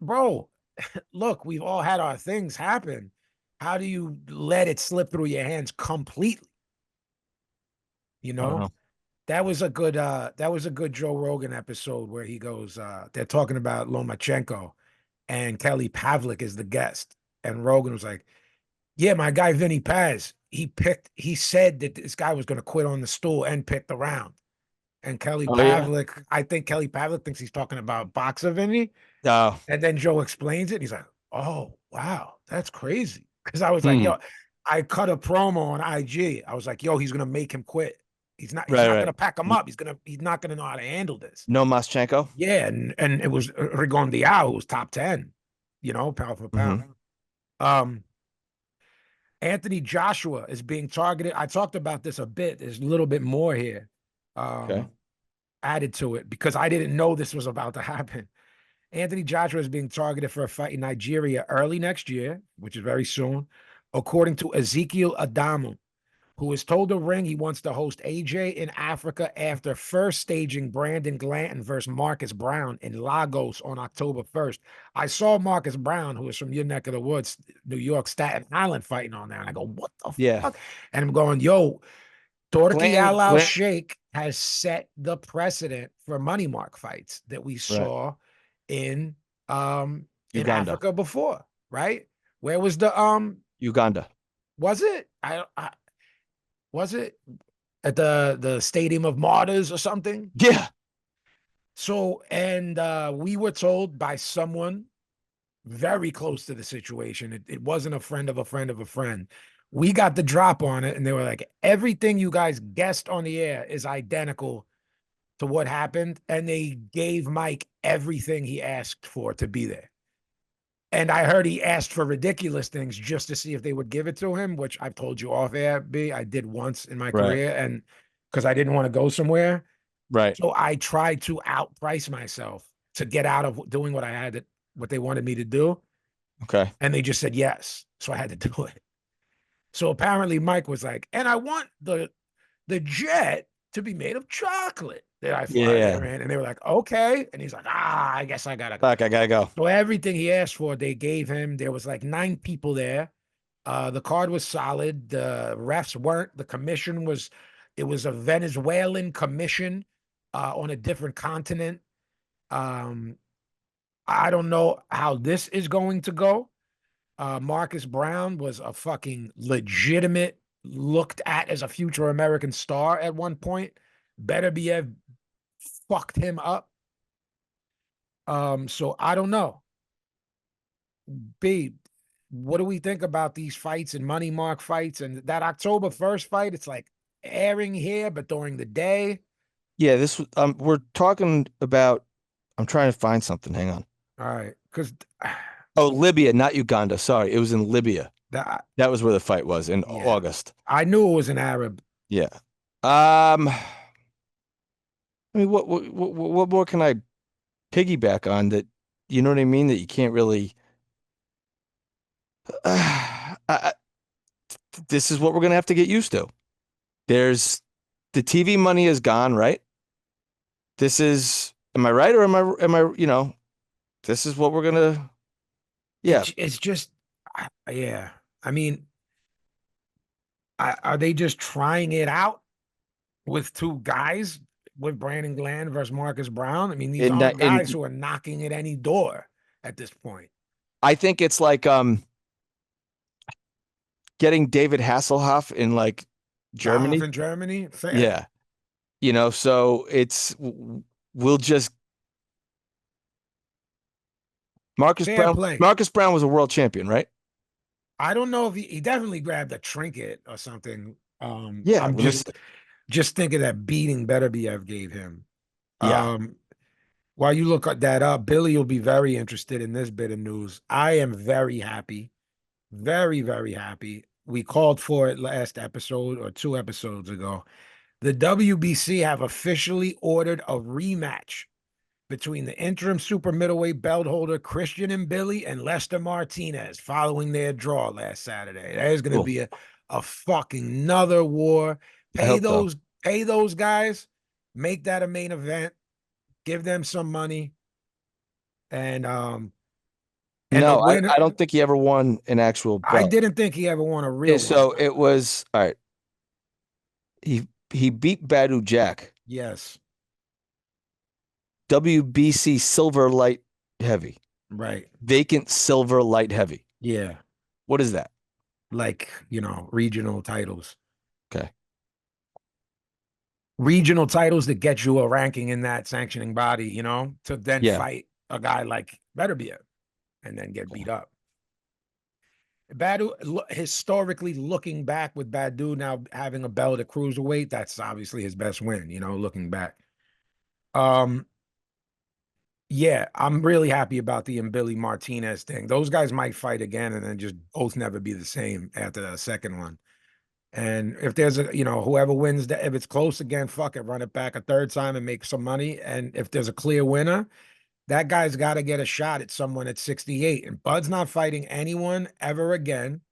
bro, look, we've all had our things happen. How do you let it slip through your hands completely? You I don't know? know. That was a good Joe Rogan episode where he goes, they're talking about Lomachenko and Kelly Pavlik is the guest. And Rogan was like, yeah, my guy Vinny Paz, he said that this guy was going to quit on the stool and pick the round. And Kelly Oh yeah. Pavlik, I think Kelly Pavlik thinks he's talking about boxer Vinny. Oh. And then Joe explains it. And he's like, oh, wow, that's crazy. Because I was like, Hmm. yo, I cut a promo on IG. I was like, yo, he's gonna make him quit. He's not Right. gonna pack him up. He's not gonna know how to handle this. No Moschenko. Yeah, and it was Rigondeaux, who was top 10, you know, pound for pound. Anthony Joshua is being targeted. I talked about this a bit. There's a little bit more here Okay. added to it because I didn't know this was about to happen. Anthony Joshua is being targeted for a fight in Nigeria early next year, which is very soon, according to Ezekiel Adamu, who has told the ring he wants to host AJ in Africa after first staging Brandon Glanton versus Marcus Brown in Lagos on October 1st. I saw Marcus Brown, who is from your neck of the woods, New York, Staten Island, fighting on there. And I go, what the Yeah. fuck? And I'm going, yo, Turki Glanton- Al-Sheikh has set the precedent for money mark fights that we Right. saw in Uganda. Africa before, right? Where was the Uganda. was it? I was it at the Stadium of Martyrs or something? Yeah. So, and we were told by someone very close to the situation, it wasn't a friend of a friend of a friend. We got the drop on it, and they were like, everything you guys guessed on the air is identical to what happened. And they gave Mike everything he asked for to be there. And I heard he asked for ridiculous things just to see if they would give it to him, which I've told you off air, B. I did once in my career, and because I didn't want to go somewhere. Right. So I tried to outprice myself to get out of doing what they wanted me to do. Okay. And they just said yes. So I had to do it. So apparently Mike was like, and I want the jet to be made of chocolate that I fly there in. And they were like, okay. And he's like, I guess I gotta go. Fuck, I gotta go. So everything he asked for, they gave him. There was like 9 people there. The card was solid. The refs weren't. The commission was, it was a Venezuelan commission on a different continent. I don't know how this is going to go. Marcus Brown was a fucking legitimate, looked at as a future American star at one point. Beterbiev fucked him up. So I don't know. B, what do we think about these fights and money mark fights and that October 1st fight? It's like airing here, but during the day. Yeah, this we're talking about. I'm trying to find something. Hang on. All right, because oh, Libya, not Uganda. Sorry, it was in Libya. that was where the fight was in August. I knew it was an Arab. Yeah. I mean, what more can I piggyback on that? You know what I mean? That you can't really. This is what we're gonna have to get used to. There's the TV money is gone, right? This is. Am I right or am I? You know, this is what we're gonna. Yeah, It's just, yeah. I mean, are they just trying it out with 2 guys, with Brandon Glanton versus Marcus Brown? I mean, these aren't guys who are knocking at any door at this point. I think it's like getting David Hasselhoff in like Germany. In Germany? Fair. Yeah. You know, so we'll just Marcus Brown was a world champion, right? I don't know if he definitely grabbed a trinket or something. Yeah, I'm just thinking that beating Beterbiev gave him. Yeah. While you look at that up, Billy will be very interested in this bit of news. I am very happy, very, very happy. We called for it last episode or 2 episodes ago. The WBC have officially ordered a rematch between the interim super middleweight belt holder Christian and Billy and Lester Martinez following their draw last Saturday. There's going to be a fucking another war. Pay those guys, make that a main event, give them some money, and no, the winner, I don't think he ever won an actual belt. I didn't think he ever won a real so one. It was all right. He beat Badu Jack. Yes. WBC silver light heavy. Right. Vacant silver light heavy. Yeah. What is that? Like, regional titles. Okay. Regional titles that get you a ranking in that sanctioning body, to then fight a guy like Beterbiev and then get beat up. Badu, historically looking back with Badu now having a belt at cruiserweight, that's obviously his best win, looking back. Yeah, I'm really happy about the Billy Martinez thing. Those guys might fight again and then just both never be the same after the second one. And if there's whoever wins that, if it's close again, fuck it, run it back a third time and make some money. And if there's a clear winner, that guy's got to get a shot at someone at 68. And Bud's not fighting anyone ever again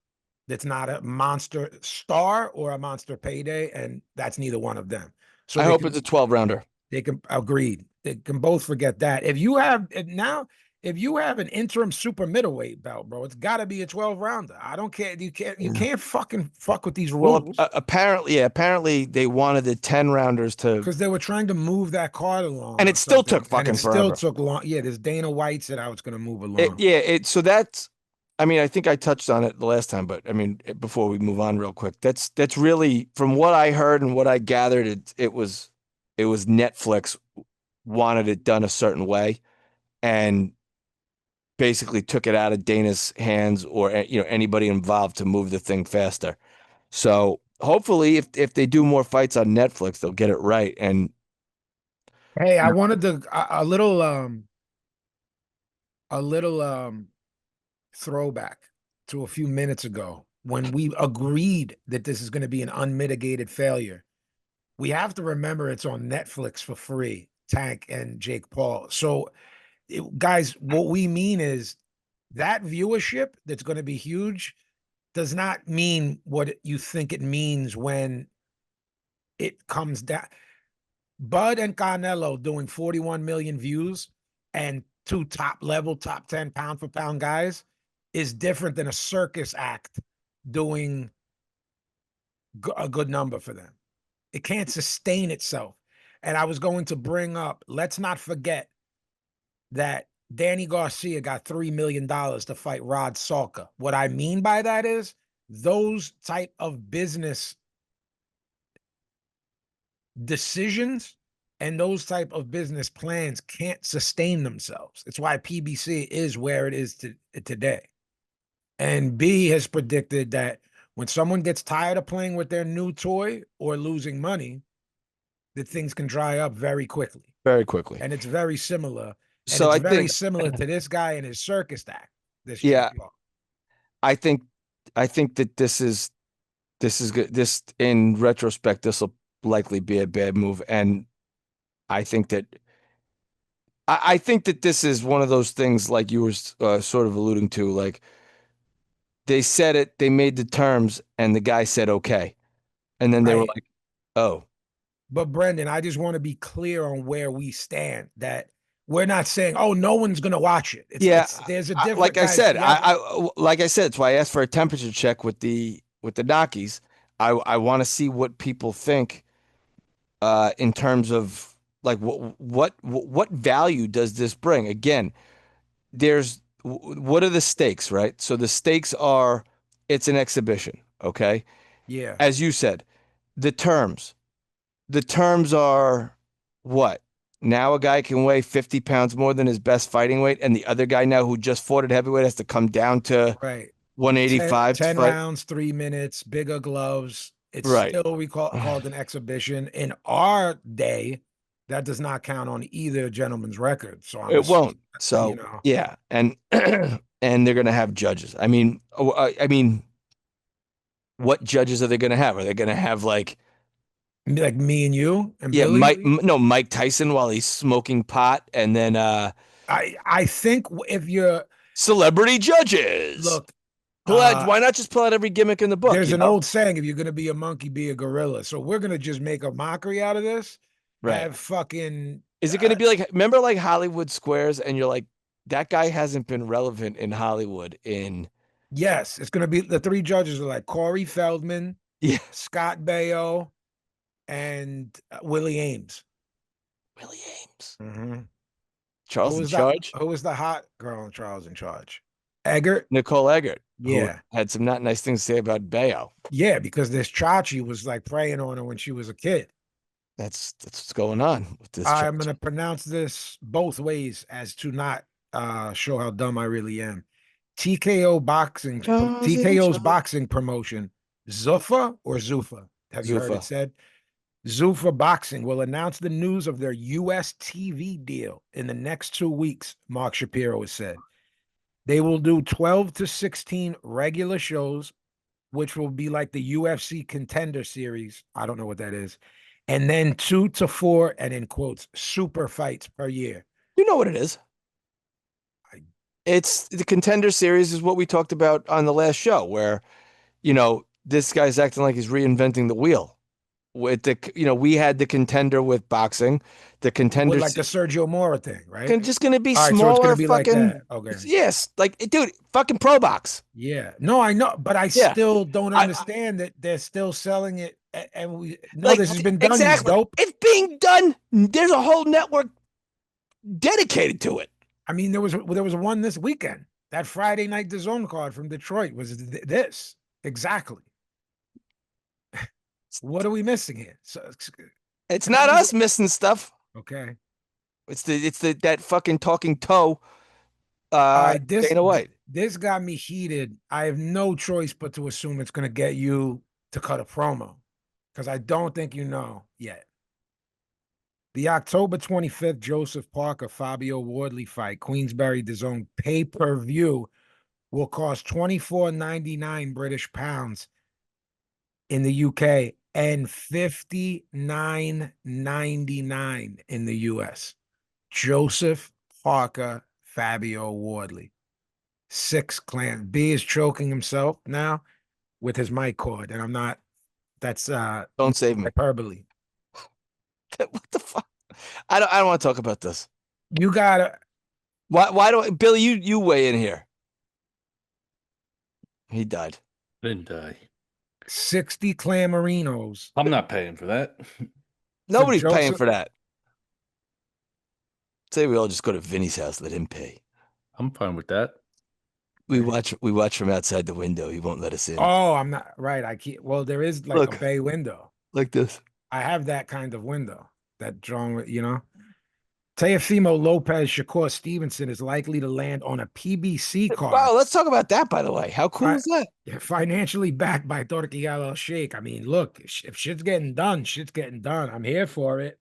that's not a monster star or a monster payday, and that's neither one of them. So I hope it's a 12-rounder. They can agreed. They can both forget that. If you have an interim super middleweight belt, bro, it's got to be a 12-rounder. I don't care. You can't fucking fuck with these rules. Well, apparently they wanted the 10-rounders to, because they were trying to move that card along, and it still took fucking forever. Still took long. Yeah, this Dana White said how it's going to move along. So that's. I mean, I think I touched on it the last time, but I mean, before we move on real quick, that's really, from what I heard and what I gathered, it was Netflix wanted it done a certain way and basically took it out of Dana's hands or anybody involved to move the thing faster. So hopefully if they do more fights on Netflix, they'll get it right. And hey, I wanted a little throwback to a few minutes ago when we agreed that this is going to be an unmitigated failure. We have to remember it's on Netflix for free, Tank and Jake Paul. So, guys, what we mean is that viewership that's going to be huge does not mean what you think it means when it comes down. Bud and Canelo doing 41 million views and two top 10 pound for pound guys is different than a circus act doing a good number for them. It can't sustain itself. And I was going to bring up, let's not forget that Danny Garcia got $3 million to fight Rod Salka. What I mean by that is those type of business decisions and those type of business plans can't sustain themselves. It's why PBC is where it is today. And B has predicted that when someone gets tired of playing with their new toy or losing money, that things can dry up very quickly. Very quickly. And it's very similar. So it's very similar to this guy and his circus act. I think that this is good. This, in retrospect, this will likely be a bad move. And I think that this is one of those things, like you were sort of alluding to, like they said it, they made the terms, and the guy said, okay. And then they were like, oh. But Brendan, I just want to be clear on where we stand, that we're not saying, oh, no one's going to watch it. There's a difference. Like I said, it's why I asked for a temperature check with the Knockies. I want to see what people think in terms of like what value does this bring? Again, what are the stakes, right? So the stakes are, it's an exhibition, okay? Yeah. As you said, the terms are what? Now a guy can weigh 50 pounds more than his best fighting weight, and the other guy now who just fought at heavyweight has to come down to 185. 10 rounds, 3 minutes, bigger gloves. It's still called an exhibition. In our day, that does not count on either gentleman's record. So it won't. So yeah, and and they're gonna have judges. I mean, what judges are they gonna have? Are they gonna have like me and you and yeah, Billy? Mike Tyson while he's smoking pot, and then I think if you're celebrity judges. look, why not just pull out every gimmick in the book? There's an old saying: if you're gonna be a monkey, be a gorilla. So we're gonna just make a mockery out of this. Right? Have fucking. Is it gonna be like? Remember, like Hollywood Squares, and you're like, that guy hasn't been relevant in Hollywood in. Yes, it's gonna be the three judges are like Corey Feldman, Scott Baio, and Willie Ames. Willie Ames. Mm-hmm. Charles in Charge. Who was the hot girl in Charles in Charge? Eggert. Nicole Eggert. Yeah. Who had some not nice things to say about Baio. Yeah, because this Chachi was like preying on her when she was a kid. That's what's going on with this. I'm going to pronounce this both ways as to not show how dumb I really am. TKO's boxing promotion, Zuffa or Zuffa? Have you heard it said? Zuffa Boxing will announce the news of their U.S. TV deal in the next 2 weeks, Mark Shapiro has said. They will do 12 to 16 regular shows, which will be like the UFC Contender Series. I don't know what that is. And then 2 to 4, and in quotes, super fights per year. You know what it is. It's the Contender Series is what we talked about on the last show, where, this guy's acting like he's reinventing the wheel. With we had the Contender with boxing, the Contender like the Sergio Mora thing, right? It's just going to be smaller. So it's going to be fucking, like that. Okay. Yes, like dude, fucking Pro Box. Yeah, no, I know, but I still don't understand that they're still selling it, and we know this has been done. Exactly, dope. It's being done. There's a whole network dedicated to it. I mean, there was one this weekend. That Friday night DAZN card from Detroit was this exactly. What are we missing here? So, it's not us missing stuff. Okay. It's that fucking talking toe. Dana White. This got me heated. I have no choice but to assume it's going to get you to cut a promo, because I don't think you know yet. The October 25th Joseph Parker Fabio Wardley fight, Queensberry DAZN pay-per-view, will cost $24.99 British pounds in the UK and $59.99 in the US. Joseph Parker, Fabio Wardley. 6 clans. B is choking himself now with his mic cord, and I'm not. That's don't save me. Hyperbole. What the fuck? I don't want to talk about this. You gotta. Why don't Billy? You weigh in here. He died. Didn't die. 60 Clamorinos. I'm not paying for that. Nobody's paying for that. Say we all just go to Vinny's house, let him pay. I'm fine with that. We watch from outside the window. He won't let us in. Oh, I'm not right. I can't. Well, there is like a bay window. Like this. I have that kind of window. That drawn, Teofimo Lopez Shakur Stevenson is likely to land on a PBC card. Wow, let's talk about that, by the way. How cool is that? Financially backed by Al-Sheikh. I mean, look, if shit's getting done, shit's getting done. I'm here for it.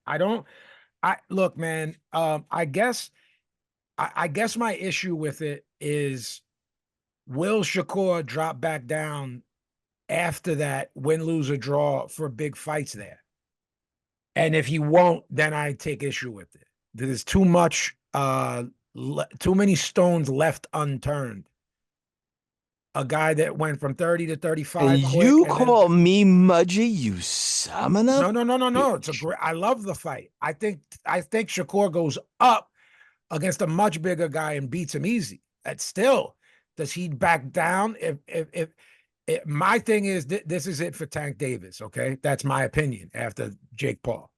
Look, man, I guess my issue with it is, will Shakur drop back down after that win, lose, or draw for big fights there? And if he won't, then I take issue with it. There's too much, too many stones left unturned. A guy that went from 30 to 35. And you call me Mudgy, you summoner? No. It's a great. I love the fight. I think Shakur goes up against a much bigger guy and beats him easy. That's still, does he back down? If my thing is this is it for Tank Davis. Okay, that's my opinion. After Jake Paul,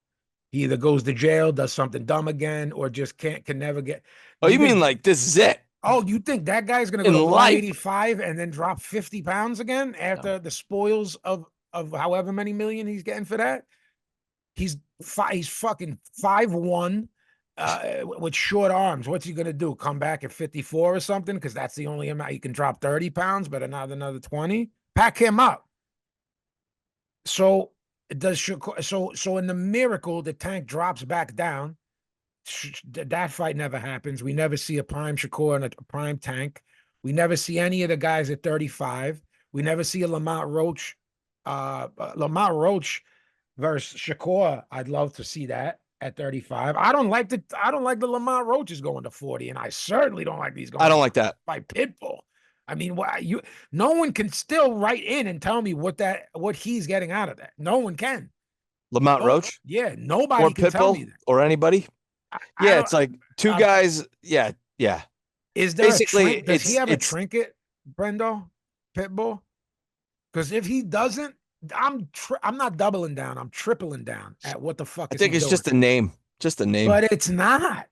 he either goes to jail, does something dumb again, or just can never get. Oh, you mean like this is it? Oh, you think that guy's going to go to 185 and then drop 50 pounds again after the spoils of however many million he's getting for that? He's fucking 5'1", with short arms. What's he going to do? Come back at 54 or something? Because that's the only amount you can drop 30 pounds, but another 20. Pack him up. So Does Shakur, so in the Miracle, the Tank drops back down. That fight never happens. We never see a prime Shakur and a prime Tank. We never see any of the guys at 35. We never see a Lamont Roach. Lamont Roach versus Shakur. I'd love to see that at 35. I don't like the Lamont Roaches going to 40, and I certainly don't like these going. I don't like that. By Pitbull. I mean, no one can still write in and tell me what he's getting out of that. No one can. Lamont Roach? Yeah, nobody can tell me that. Or anybody? Yeah, it's like two guys. Yeah. Is there basically? Does he have a trinket, Brendo, Pitbull? Because if he doesn't, I'm not doubling down. I'm tripling down at what the fuck. I think it's just a name. Just a name. But it's not.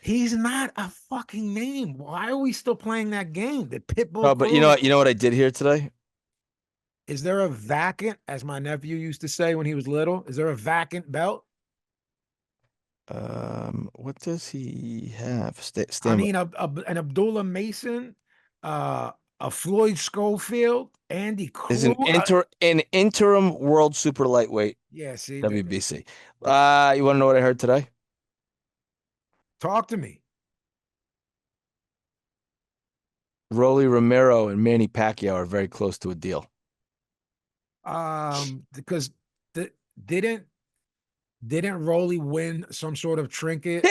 He's not a fucking name. Why are we still playing that game? The Pitbull. Oh, but you know what I did here today? Is there a vacant, as my nephew used to say when he was little? Is there a vacant belt? What does he have? I mean, an Abdullah Mason, a Floyd Schofield, Andy Cruz. Is an interim world super lightweight. Yeah, see, WBC. You want to know what I heard today? Talk to me. Rolly Romero and Manny Pacquiao are very close to a deal. Because didn't Rolly win some sort of trinket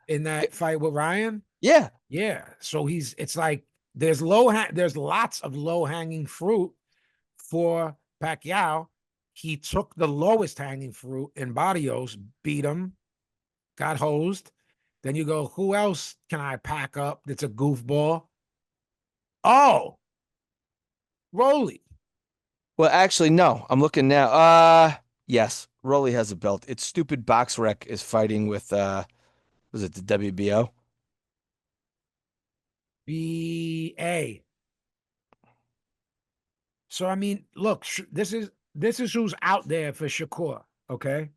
in that fight with Ryan? Yeah. Yeah. So it's like there's lots of low-hanging fruit for Pacquiao. He took the lowest hanging fruit in Barrios, beat him, got hosed. Then you go, who else can I pack up that's a goofball? Oh, Rolly. Well, actually, no. I'm looking now. Yes, Rolly has a belt. It's stupid Box Rec is fighting with was it the WBO? BA. So I mean, look, this is who's out there for Shakur, okay?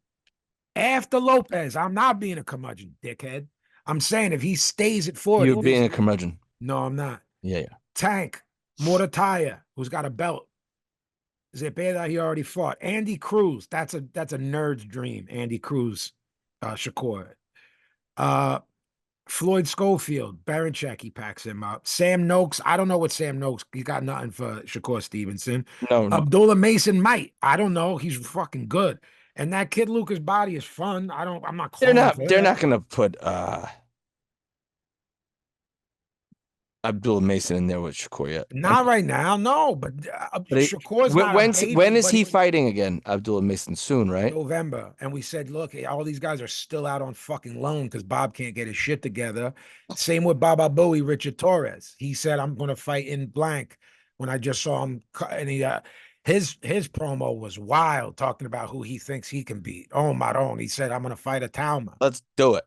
After Lopez, I'm not being a curmudgeon, dickhead. I'm saying if he stays at 40. You're being a curmudgeon. No, I'm not. Yeah. Tank, Mortataya, who's got a belt. Zepeda, he already fought. Andy Cruz, that's a nerd's dream. Andy Cruz, Shakur. Floyd Schofield, Barichek, he packs him up. Sam Noakes, I don't know what Sam Noakes, he got nothing for Shakur Stevenson. No. Abdullah Mason might. I don't know. He's fucking good. And that kid Lucas Body is fun. I'm not They're not gonna put Abdullah Mason in there with Shakur yet. Not right now, no. But Shakur's when is he fighting again? Abdullah Mason soon, right? November. And we said, look, all these guys are still out on fucking loan because Bob can't get his shit together. Same with Baba Booey, Richard Torres. He said, I'm going to fight in blank when I just saw him. And his promo was wild, talking about who he thinks he can beat. Oh, Maron. He said, I'm going to fight a Talma. Let's do it.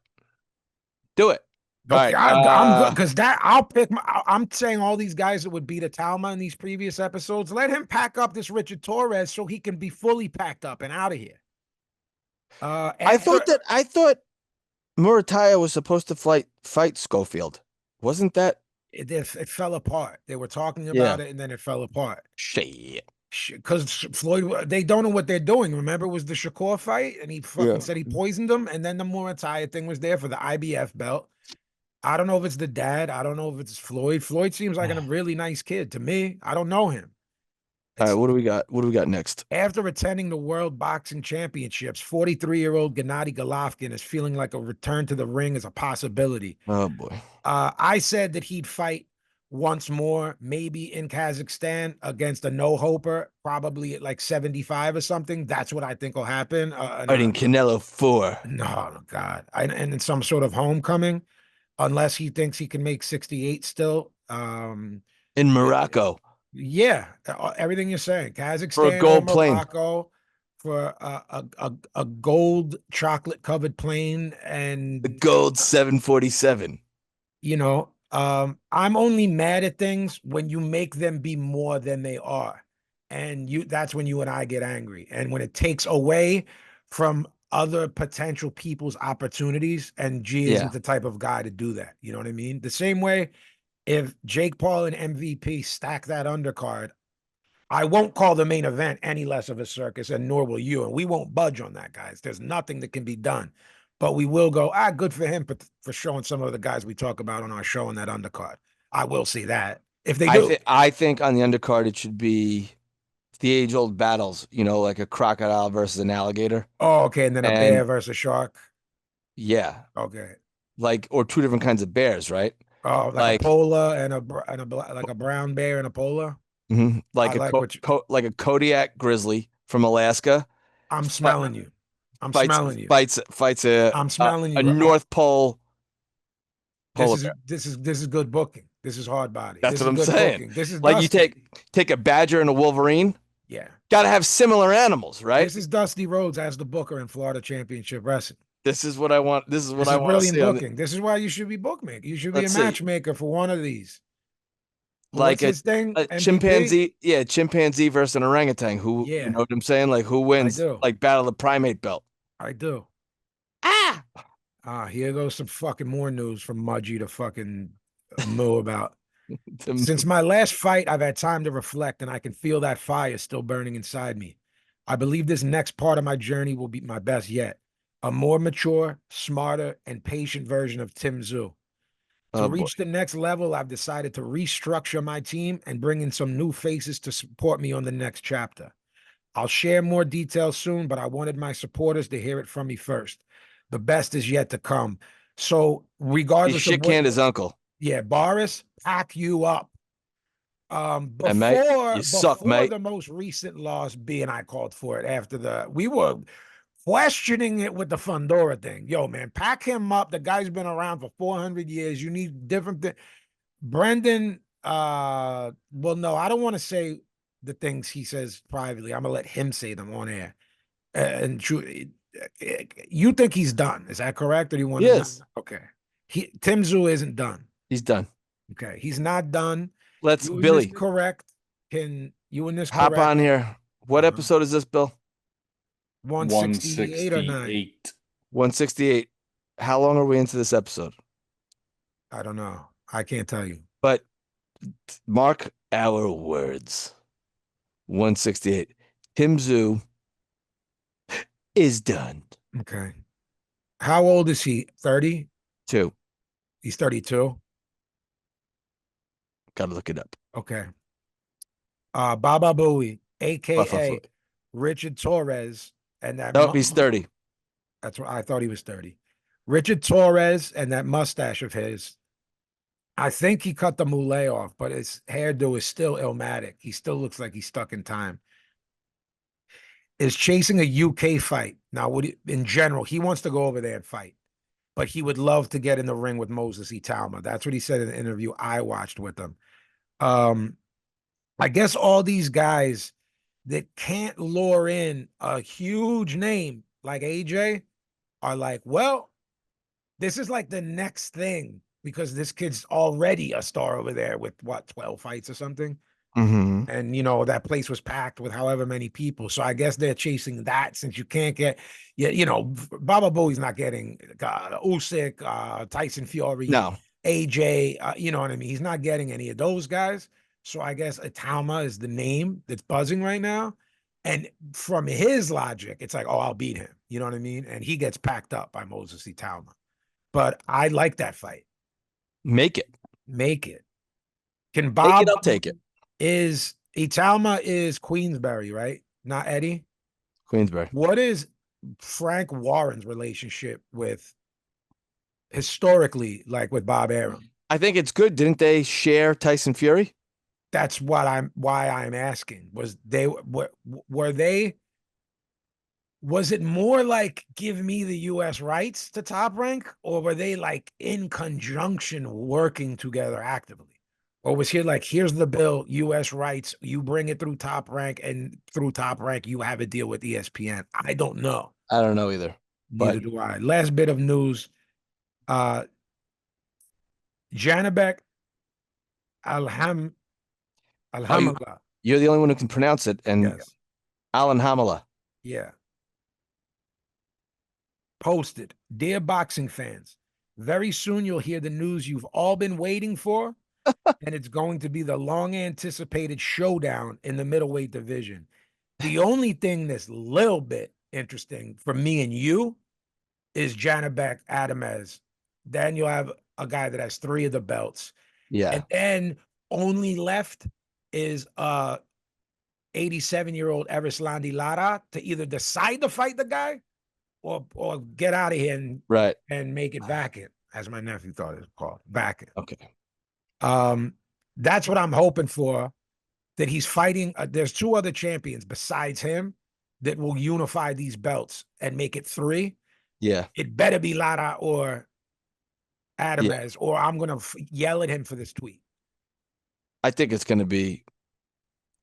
Do it. Okay, right, I'm good because I'll pick. I'm saying all these guys that would beat a Talma in these previous episodes. Let him pack up this Richard Torres so he can be fully packed up and out of here. I thought Murataya was supposed to fight Schofield. Wasn't that? It fell apart. They were talking about it, and then it fell apart. Shit. Because Floyd, they don't know what they're doing. Remember, it was the Shakur fight, and he fucking said he poisoned him, and then the Murataya thing was there for the IBF belt. I don't know if it's the dad. I don't know if it's Floyd. Floyd seems like a really nice kid to me. I don't know him. All right, what do we got? What do we got next? After attending the World Boxing Championships, 43-year-old Gennady Golovkin is feeling like a return to the ring is a possibility. Oh, boy. I said that he'd fight once more, maybe in Kazakhstan against a no-hoper, probably at like 75 or something. That's what I think will happen. Fighting Canelo 4. No, God. And in some sort of homecoming. Unless he thinks he can make 68 still. In Morocco. Yeah, everything you're saying. Kazakhstan, for a gold Morocco, for a gold chocolate-covered plane. And the gold 747. You know, I'm only mad at things when you make them be more than they are. And that's when you and I get angry. And when it takes away from other potential people's opportunities, and G isn't the type of guy to do that. You know what I mean? The same way if Jake Paul and MVP stack that undercard, I won't call the main event any less of a circus, and nor will you. And we won't budge on that, guys. There's nothing that can be done. But we will go, good for him for showing some of the guys we talk about on our show in that undercard. I will see that. If they do. I think on the undercard, it should be the age-old battles, like a crocodile versus an alligator. Oh, okay. And then a bear versus a shark. Yeah. Okay. Or two different kinds of bears, right? Oh, like a polar and like a brown bear and a polar. Mm-hmm. Like a Kodiak grizzly from Alaska. I'm smelling you. Smelling you. Fights I'm smelling you. A North Pole. This is good booking. This is hard body. That's what I'm saying. Booking. This is like Dusty. You take a badger and a wolverine. Yeah. Got to have similar animals, right? This is Dusty Rhodes as the booker in Florida Championship Wrestling. This is what I want. This is what I want to see. Brilliant booking. This is why you should be bookmaker. You should be a matchmaker for one of these. Like a chimpanzee, chimpanzee versus an orangutan. You know what I'm saying? Like who wins? Like battle of the primate belt. I do. Here goes some fucking more news from Mudgy to fucking moo about. Since my last fight, I've had time to reflect, and I can feel that fire still burning inside me. I believe this next part of my journey will be my best yet. A more mature, smarter, and patient version of Tim Tszyu. To reach the next level, I've decided to restructure my team and bring in some new faces to support me on the next chapter. I'll share more details soon, but I wanted my supporters to hear it from me first. The best is yet to come. So regardless he shit-canned his uncle. Yeah, Boris, pack you up. Before the most recent loss, B and I called for it after we were questioning it with the Fundora thing. Yo, man, pack him up. The guy's been around for 400 years. You need different things. Brendan, well, no, I don't want to say the things he says privately. I'm going to let him say them on air. And you think he's done. Is that correct? Or do you want Yes. Okay. Tim Tszyu isn't done. He's done. Okay. He's not done. Billy. Correct. Can you and this hop on here? What episode is this, Bill? 168 or 9? 168. How long are we into this episode? I don't know. I can't tell you. But mark our words. 168. Tim Tszyu is done. Okay. How old is he? 32. He's 32? Gotta look it up. Okay. Baba Booey, a.k.a. Richard Torres. And that he's 30. That's what I thought he was 30. Richard Torres and that mustache of his. I think he cut the mullet off, but his hairdo is still Illmatic. He still looks like he's stuck in time. Is chasing a UK fight. Now, in general, he wants to go over there and fight, but he would love to get in the ring with Moses Italma. That's what he said in the interview I watched with him. I guess all these guys that can't lure in a huge name like AJ are like, well, this is like the next thing because this kid's already a star over there with 12 fights or something. Mm-hmm. And, that place was packed with however many people. So I guess they're chasing that since you can't get, Baba Booey's not getting Usyk, Tyson Fury, no. AJ, you know what I mean? He's not getting any of those guys. So I guess Italma is the name that's buzzing right now. And from his logic, it's like, I'll beat him. You know what I mean? And he gets packed up by Moses Italma. But I like that fight. Make it. Can Bob? Take it, I'll take it. Italma is Queensberry, right? Not Eddie? Queensberry. What is Frank Warren's relationship with, historically, like with Bob Arum? I think it's good. Didn't they share Tyson Fury? That's why I'm asking. Was it more like give me the US rights to Top Rank, or were they like in conjunction working together actively? Or was he like, here's the bill, US rights, you bring it through Top Rank, and through Top Rank you have a deal with ESPN? I don't know. I don't know either. Neither do I. Last bit of news. Janabek Alhamdulillah. You're the only one who can pronounce it. And yes. Alan Hamala. Yeah. Posted, dear boxing fans, very soon you'll hear the news you've all been waiting for. and it's going to be the long-anticipated showdown in the middleweight division. The only thing that's a little bit interesting for me and you is Janibek Adamez. Then you'll have a guy that has 3 of the belts. Yeah. And then only left is 87-year-old Erislandy Lara to either decide to fight the guy or get out of here and make it vacant, as my nephew thought it was called, vacant. Okay. That's what I'm hoping for, that he's fighting. There's 2 other champions besides him that will unify these belts and make it 3. Yeah. It better be Lara or Adamez, or I'm going to yell at him for this tweet. I think it's going to be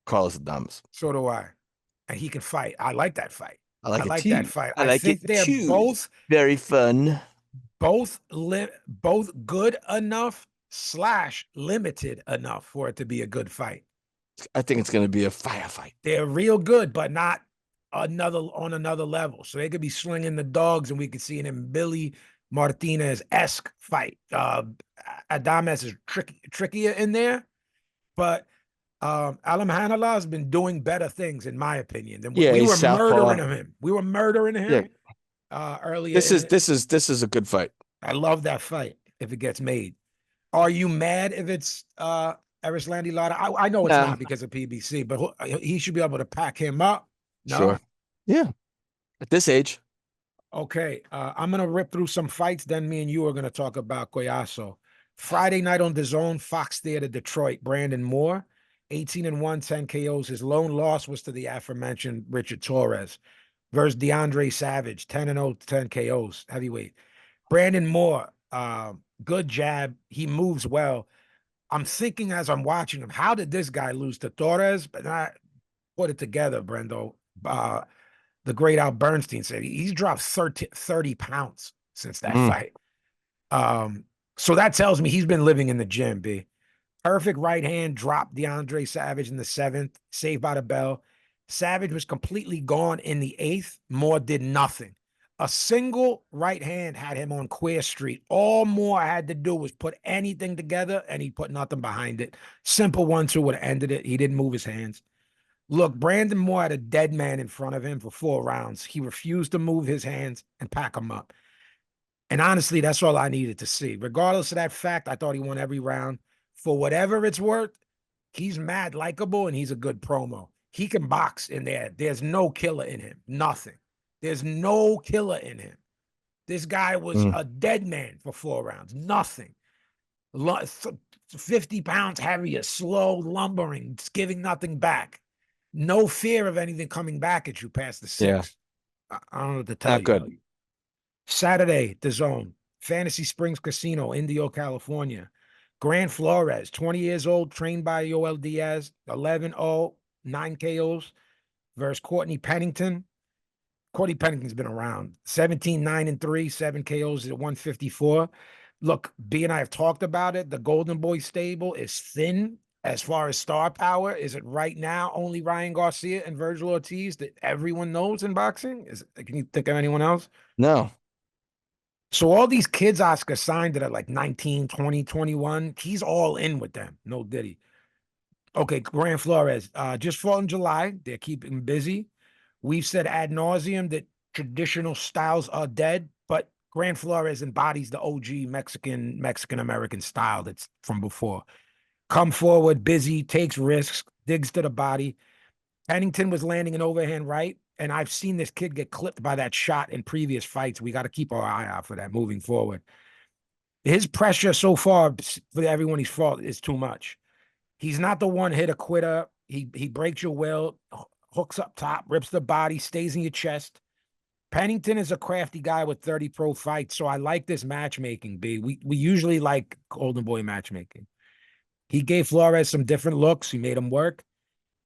Carlos Adames. So do I. And he can fight. I like that fight. I like that fight. I think they're both very fun. Both good enough / limited enough for it to be a good fight. I think it's going to be a fight. They're real good, but not on another level. So they could be slinging the dogs, and we could see an Billy Martinez-esque fight. Adames is trickier in there, but Alam Hanallah has been doing better things, in my opinion. Than we were murdering him. We were murdering him earlier. This is a good fight. I love that fight if it gets made. Are you mad if it's Erislandy Lara? I know it's not because of PBC, but he should be able to pack him up. No? Sure. Yeah. At this age. Okay. I'm going to rip through some fights. Then me and you are going to talk about Collazo. Friday night on DAZN, Fox Theater, Detroit. Brandon Moore, 18-1, 10 KOs. His lone loss was to the aforementioned Richard Torres versus DeAndre Savage, 10-0, 10 KOs, heavyweight. Brandon Moore, good jab. He moves well. I'm thinking as I'm watching him, how did this guy lose to Torres? But I put it together, Brendo. The great Al Bernstein said he's dropped 30 pounds since that fight. So that tells me he's been living in the gym, B. Perfect right hand, dropped DeAndre Savage in the 7th, saved by the bell. Savage was completely gone in the 8th. Moore did nothing. A single right hand had him on Queer Street. All Moore had to do was put anything together, and he put nothing behind it. Simple 1-2 would have ended it. He didn't move his hands. Look, Brandon Moore had a dead man in front of him for 4 rounds. He refused to move his hands and pack him up. And honestly, that's all I needed to see. Regardless of that fact, I thought he won every round. For whatever it's worth, he's mad likable, and he's a good promo. He can box in there. There's no killer in him. Nothing. There's no killer in him. This guy was a dead man for 4 rounds. Nothing. 50 pounds heavier, slow, lumbering, giving nothing back. No fear of anything coming back at you past the 6th. I don't know what to tell you. Not good. Saturday, DAZN, Fantasy Springs Casino, Indio, California. Grant Flores, 20 years old, trained by Yoel Diaz, 11-0, 9 KOs versus Courtney Pennington. Courtney Pennington's been around. 17-9-3, 7 KOs at 154. Look, B and I have talked about it. The Golden Boy stable is thin as far as star power. Is it right now only Ryan Garcia and Virgil Ortiz that everyone knows in boxing? Can you think of anyone else? No. So all these kids Oscar signed that are like 19, 20, 21, he's all in with them. No diddy. Okay, Grant Flores, just fought in July. They're keeping him busy. We've said ad nauseum that traditional styles are dead, but Grant Flores embodies the OG Mexican-American style that's from before. Come forward, busy, takes risks, digs to the body. Pennington was landing an overhand right, and I've seen this kid get clipped by that shot in previous fights. We got to keep our eye out for that moving forward. His pressure so far for everyone he's fought is too much. He's not the one hit a quitter. He breaks your will, hooks up top, rips the body, stays in your chest. Pennington is a crafty guy with 30 pro fights, so I like this matchmaking, B. We usually like Golden Boy matchmaking. He gave Flores some different looks. He made him work.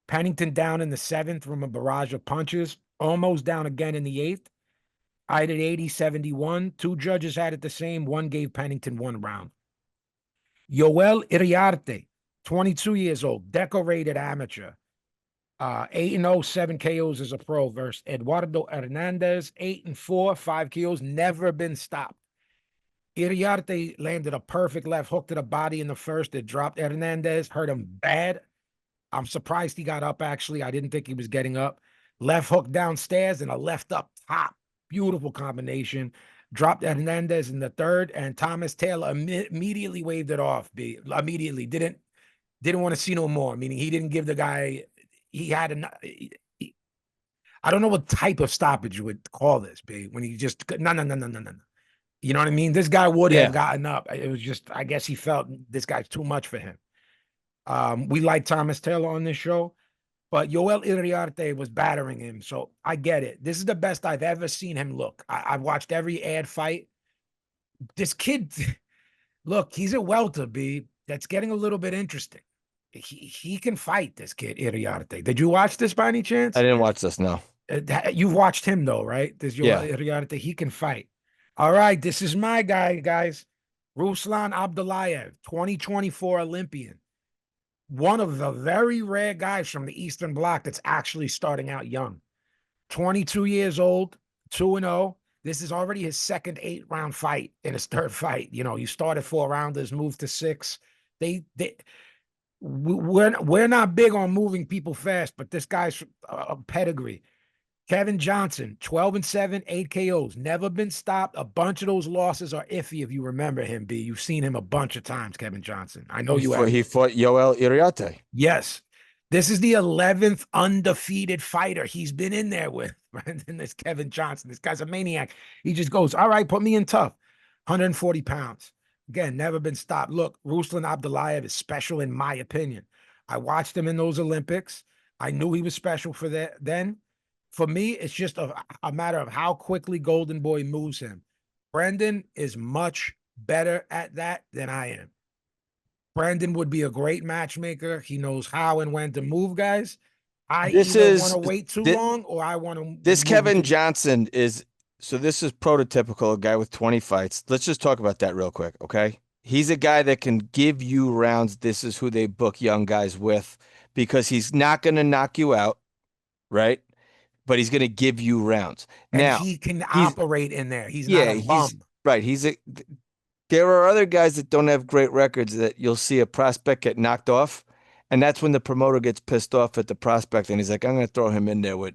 Pennington down in the 7th from a barrage of punches, almost down again in the 8th. Eyed at 80-71. 2 judges had it the same. 1 gave Pennington 1 round. Yoel Iriarte, 22 years old, decorated amateur. 8-0, 7 KOs as a pro versus Eduardo Hernandez, 8-4, 5 KOs, never been stopped. Iriarte landed a perfect left hook to the body in the first. It dropped Hernandez, hurt him bad. I'm surprised he got up, actually. I didn't think he was getting up. Left hook downstairs and a left up top. Beautiful combination. Dropped Hernandez in the third, and Thomas Taylor immediately waved it off. Immediately didn't want to see no more. Meaning he didn't give the guy. He had I don't know what type of stoppage you would call this. When he just no. You know what I mean? This guy would have gotten up. It was just, I guess he felt this guy's too much for him. We like Thomas Taylor on this show, but Yoel Iriarte was battering him. So I get it. This is the best I've ever seen him look. I've watched every ad fight. This kid, look, he's a welter, B. That's getting a little bit interesting. He can fight, this kid, Iriarte. Did you watch this by any chance? I didn't watch this, no. You've watched him, though, right? This Yoel Iriarte, he can fight. All right, this is my guy, guys. Ruslan Abdullayev, 2024 Olympian. One of the very rare guys from the Eastern Bloc that's actually starting out young. 22 years old, 2-0. This is already his second 8-round fight in his third fight. You know, you started 4-rounders, moved to 6. We're not big on moving people fast, but this guy's a pedigree. Kevin Johnson, 12-7, 8 KOs, never been stopped. A bunch of those losses are iffy if you remember him, B. You've seen him a bunch of times, Kevin Johnson. I know you have. He fought Yoel Iriarte. Yes. This is the 11th undefeated fighter he's been in there with, Brandon, this Kevin Johnson. This guy's a maniac. He just goes, all right, put me in tough. 140 pounds. Again, never been stopped. Look, Ruslan Abdullayev is special in my opinion. I watched him in those Olympics. I knew he was special for that then. For me, it's just a matter of how quickly Golden Boy moves him. Brendan is much better at that than I am. Brendan would be a great matchmaker. He knows how and when to move guys. I either want to wait too long or I want to. This Kevin Johnson is, so this is prototypical, a guy with 20 fights. Let's just talk about that real quick, okay? He's a guy that can give you rounds. This is who they book young guys with because he's not going to knock you out, right? But he's going to give you rounds. And now he can operate in there. He's not a bum. Right. There are other guys that don't have great records that you'll see a prospect get knocked off, and that's when the promoter gets pissed off at the prospect, and he's like, I'm going to throw him in there with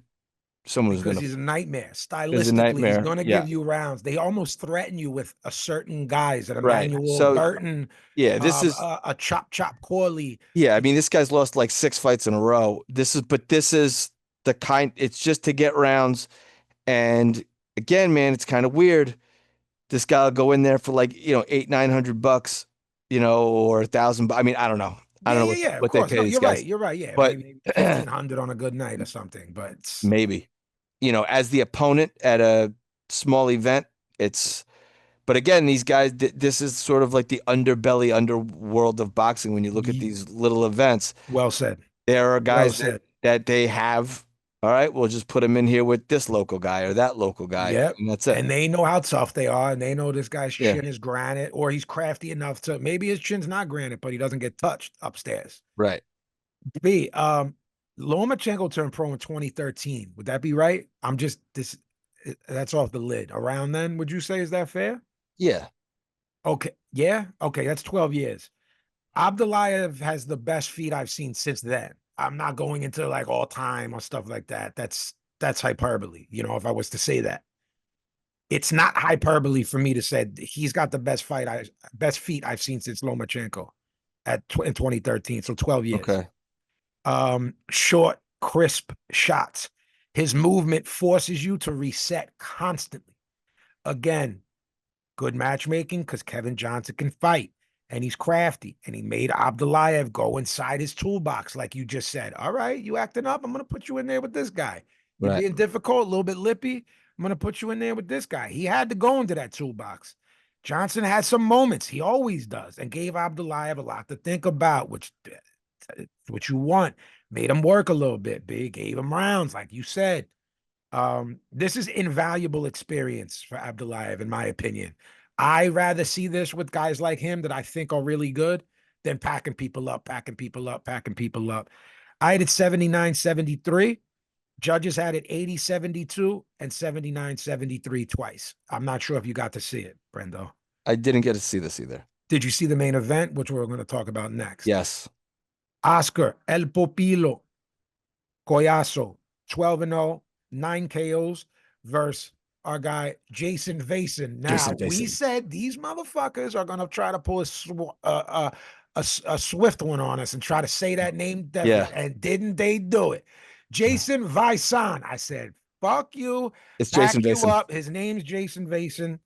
someone who's going to. Because he's a nightmare. Stylistically, he's going to give you rounds. They almost threaten you with a certain guys, that Emmanuel Burton. Yeah, this is a Chop Corley. Yeah, I mean, this guy's lost like 6 fights in a row. This is the kind, it's just to get rounds. And again, man, it's kind of weird. This guy will go in there for like, $800-900, or 1,000. I mean, I don't know. I don't know what they pay these guys. You're right. Yeah, but maybe 1,500 on a good night or something. But maybe, as the opponent at a small event, but again, these guys, this is sort of like the underworld of boxing. When you look at these little events, well said. There are guys that they have. All right, we'll just put them in here with this local guy or that local guy. Yep. And that's it. And they know how tough they are, and they know this guy's chin is granite, or he's crafty enough to, maybe his chin's not granite, but he doesn't get touched upstairs. Right. B, Lomachenko turned pro in 2013. Would that be right? That's off the lid. Around then, would you say, is that fair? Yeah. Okay. Yeah? Okay, that's 12 years. Abdullayev has the best feet I've seen since then. I'm not going into like all time or stuff like that. That's hyperbole. If I was to say that, it's not hyperbole for me to say he's got the best feet I've seen since Lomachenko in 2013. So 12 years. Okay. Short, crisp shots. His movement forces you to reset constantly. Again, good matchmaking because Kevin Johnson can fight. And he's crafty, and he made Abdullayev go inside his toolbox, like you just said. All right, you acting up. I'm going to put you in there with this guy. You're being difficult, a little bit lippy. I'm going to put you in there with this guy. He had to go into that toolbox. Johnson had some moments. He always does, and gave Abdullayev a lot to think about, which what you want. Made him work a little bit, big. Gave him rounds, like you said. This is invaluable experience for Abdullayev, in my opinion. I rather see this with guys like him that I think are really good than packing people up. I had it 79-73. Judges had it 80-72 and 79-73 twice. I'm not sure if you got to see it, Brendo. I didn't get to see this either. Did you see the main event, which we're going to talk about next? Yes. Oscar El Popilo Collazo, 12-0, 9 KOs versus our guy Jayson Vayson. Now, we said these motherfuckers are going to try to pull a swift one on us and try to say that name different. Yeah. And didn't they do it? Jayson Vayson. I said, fuck you. It's Jayson Vayson. Up. His name's Jayson Vayson.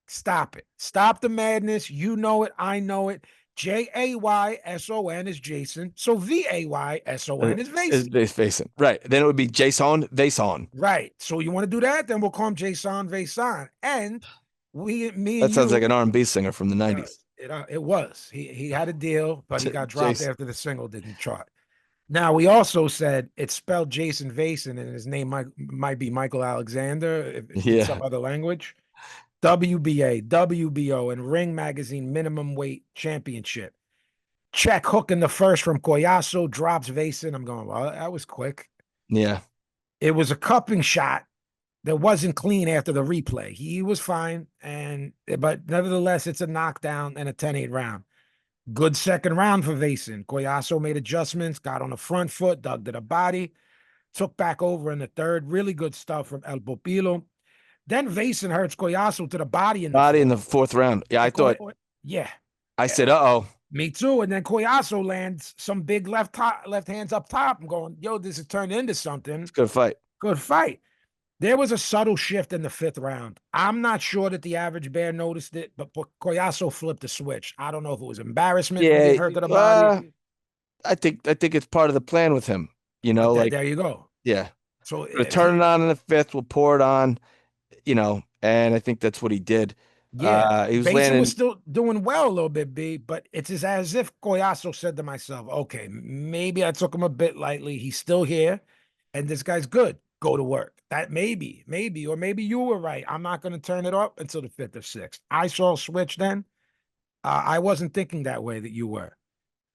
Stop it. Stop the madness. You know it. I know it. Jayson is Jason. So Vayson is Vayson. It's Vayson. Right. Then it would be Jayson Vayson. Right. So you want to do that? Then we'll call him Jayson Vayson. And that sounds like an R&B singer from the 90s. It was. He had a deal, but he got dropped after the single didn't chart. Now, we also said it's spelled Jayson Vayson, and his name might be Michael Alexander in some other language. WBA, WBO, and Ring Magazine Minimum Weight Championship. Check hook in the first from Collazo, drops Vayson. I'm going, well, that was quick. Yeah. It was a cupping shot that wasn't clean after the replay. He was fine, but nevertheless, it's a knockdown and a 10-8 round. Good second round for Vayson. Collazo made adjustments, got on the front foot, dug to the body, took back over in the third. Really good stuff from El Popilo. Then Vayson hurts Collazo to the body in the fourth round. Yeah, I thought. Yeah. I said, uh-oh. Me too. And then Collazo lands some big left hands up top. I'm going, yo, this has turned into something. It's a good fight. Good fight. There was a subtle shift in the fifth round. I'm not sure that the average bear noticed it, but Collazo flipped the switch. I don't know if it was embarrassment. Yeah, hurt to the body. I think it's part of the plan with him. You know, there you go. Yeah. So turn it on in the fifth. We'll pour it on. You know, and I think that's what he did. Yeah, he was Vayson was still doing well a little bit, B, but it's as if Collazo said to myself, okay, maybe I took him a bit lightly. He's still here, and this guy's good. Go to work. That maybe, or maybe you were right. I'm not going to turn it up until the fifth or sixth. I saw a switch then. I wasn't thinking that way that you were.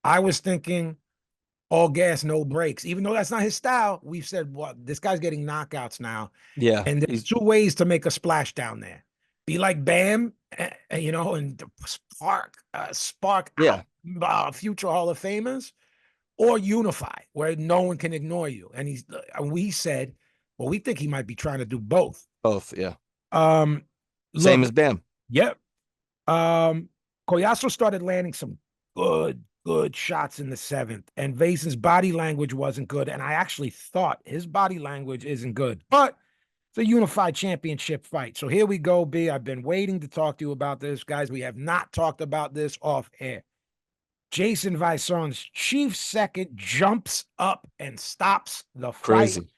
I was thinking all gas, no brakes. Even though that's not his style, we've said, well, this guy's getting knockouts now. Yeah. And there's two ways to make a splash down there. Be like Bam, you know, and spark future Hall of Famers, or unify, where no one can ignore you. And we said, well, we think he might be trying to do both. Both, yeah. Same as Bam. Yep. Collazo started landing some good shots in the seventh, and Vayson's body language wasn't good, and I actually thought his body language isn't good, but it's a unified championship fight. So here we go, B. I've been waiting to talk to you about this. Guys, we have not talked about this off air. Jayson Vayson's chief second jumps up and stops the fight. Crazy.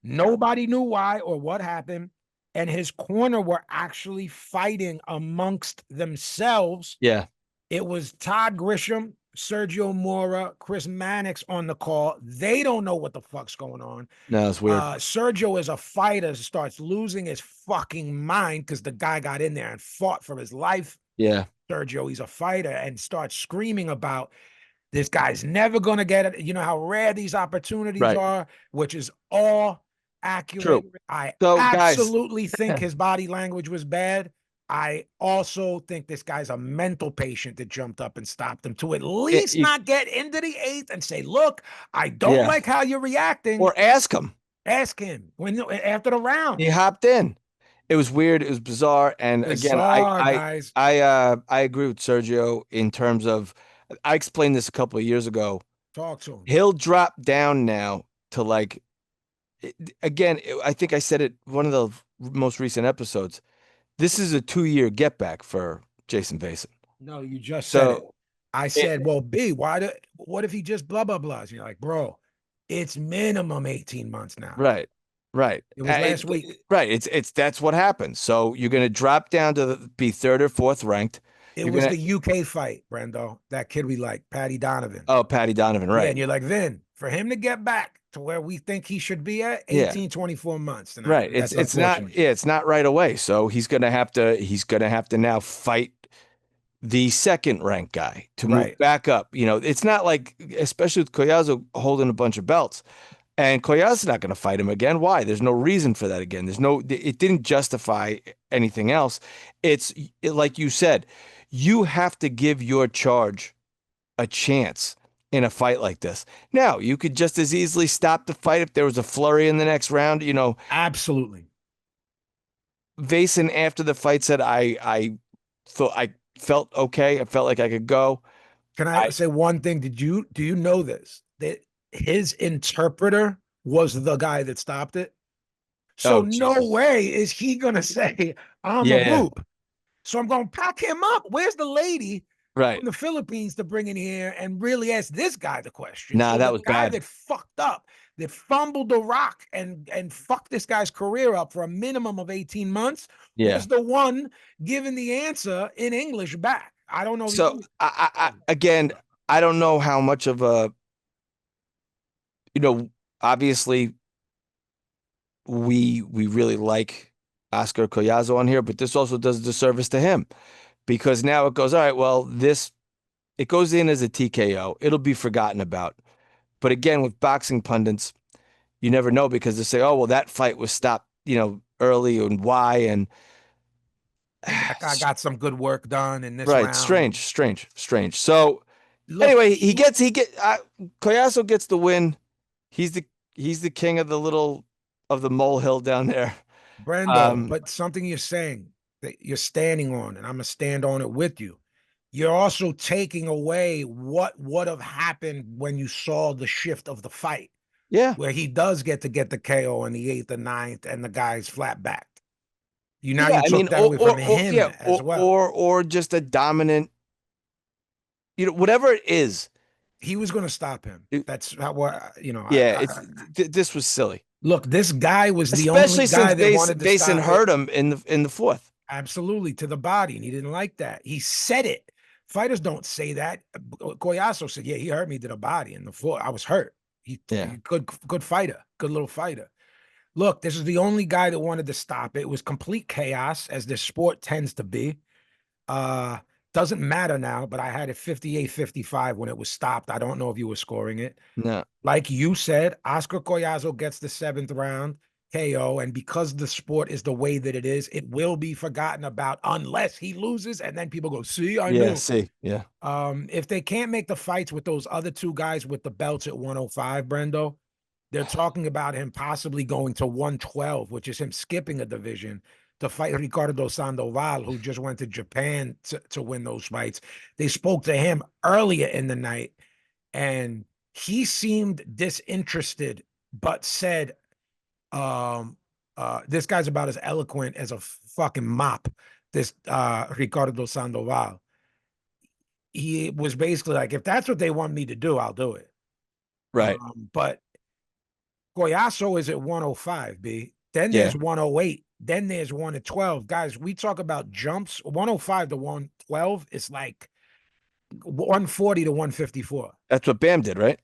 Nobody knew why or what happened, and his corner were actually fighting amongst themselves. Yeah. It was Todd Grisham, Sergio Mora, Chris Mannix on the call. They don't know what the fuck's going on. No, it's weird. Sergio, as a fighter, starts losing his fucking mind because the guy got in there and fought for his life. Yeah. Sergio, he's a fighter, and starts screaming about this guy's never going to get it. You know how rare these opportunities are, which is all accurate. True. I absolutely think his body language was bad. I also think this guy's a mental patient that jumped up and stopped him to at least not get into the eighth and say, look, I don't like how you're reacting. Or ask him. Ask him after the round. He hopped in. It was weird. It was bizarre. And again, I agree with Sergio in terms of, I explained this a couple of years ago. Talk to him. He'll drop down now to like, again, I think I said it one of the most recent episodes. This is a 2-year get back for Jayson Vayson. No, you just said it. I said, well, B, what if he just blah, blah, blah? And you're like, bro, it's minimum 18 months now. Right. It was last week. Right. That's what happens. So you're going to drop down to be third or fourth ranked. It was the UK fight, Brendo. That kid we like, Paddy Donovan. Oh, Paddy Donovan, right. Yeah, and you're like, Vin, for him to get back to where we think he should be at, 18, 24 months. And right. It's not right away. So he's gonna have to now fight the second ranked guy to move back up. You know, it's not like, especially with Collazo holding a bunch of belts. And Collazo's not going to fight him again. Why? There's no reason for that again. It didn't justify anything else. Like you said, you have to give your charge a chance in a fight like this. Now, you could just as easily stop the fight if there was a flurry in the next round. Absolutely. Vayson after the fight said, I thought I felt okay. I felt like I could go. Can I say one thing? Do you know this? That his interpreter was the guy that stopped it. So no Jesus. way is he gonna say, I'm a boob. So I'm gonna pack him up. Where's the lady Right. from the Philippines to bring in here and really ask this guy the question? Nah, so that the was guy bad. that fucked up, that fumbled the rock and fucked this guy's career up for a minimum of 18 months was the one giving the answer in English back. I don't know. So again, I don't know how much of a, obviously we really like Oscar Collazo on here, but this also does a disservice to him because now it goes, all right, well, it goes in as a TKO. It'll be forgotten about. But again, with boxing pundits, you never know because they say, oh, well, that fight was stopped, early and why. And that guy got some good work done in this right. round. Strange. So Look, anyway, Collazo gets the win. He's the king of the molehill down there. Brendo, but something you're saying that you're standing on, and I'm gonna stand on it with you. You're also taking away what would have happened when you saw the shift of the fight. Yeah. Where he does get the KO in the 8th and 9th, and the guy's flat backed. You took that away from him as well. Or just a dominant, whatever it is. He was going to stop him. That's how, this was silly. Look, this guy was the especially only guy that wanted to stop Vayson hurt him in the 4th. Absolutely, to the body, and he didn't like that. He said it. Fighters don't say that. Collazo said, "Yeah, he hurt me to the body in the 4th. I was hurt. He good fighter, good little fighter." Look, this is the only guy that wanted to stop it. It was complete chaos, as this sport tends to be. Doesn't matter now, but I had it 58-55 when it was stopped. I don't know if you were scoring it. No. Like you said, Oscar Collazo gets the 7th round KO, and because the sport is the way that it is, it will be forgotten about unless he loses, and then people go, see, I knew. Yeah. If they can't make the fights with those other two guys with the belts at 105, Brendo, they're talking about him possibly going to 112, which is him skipping a division to fight Ricardo Sandoval, who just went to Japan to win those fights. They spoke to him earlier in the night, and he seemed disinterested, but said, this guy's about as eloquent as a fucking mop, this Ricardo Sandoval. He was basically like, if that's what they want me to do, I'll do it. Right. But Collazo is at 105, B. Then there's 108. Then there's 112. Guys, we talk about jumps. 105 to 112 is like 140 to 154. That's what Bam did, right?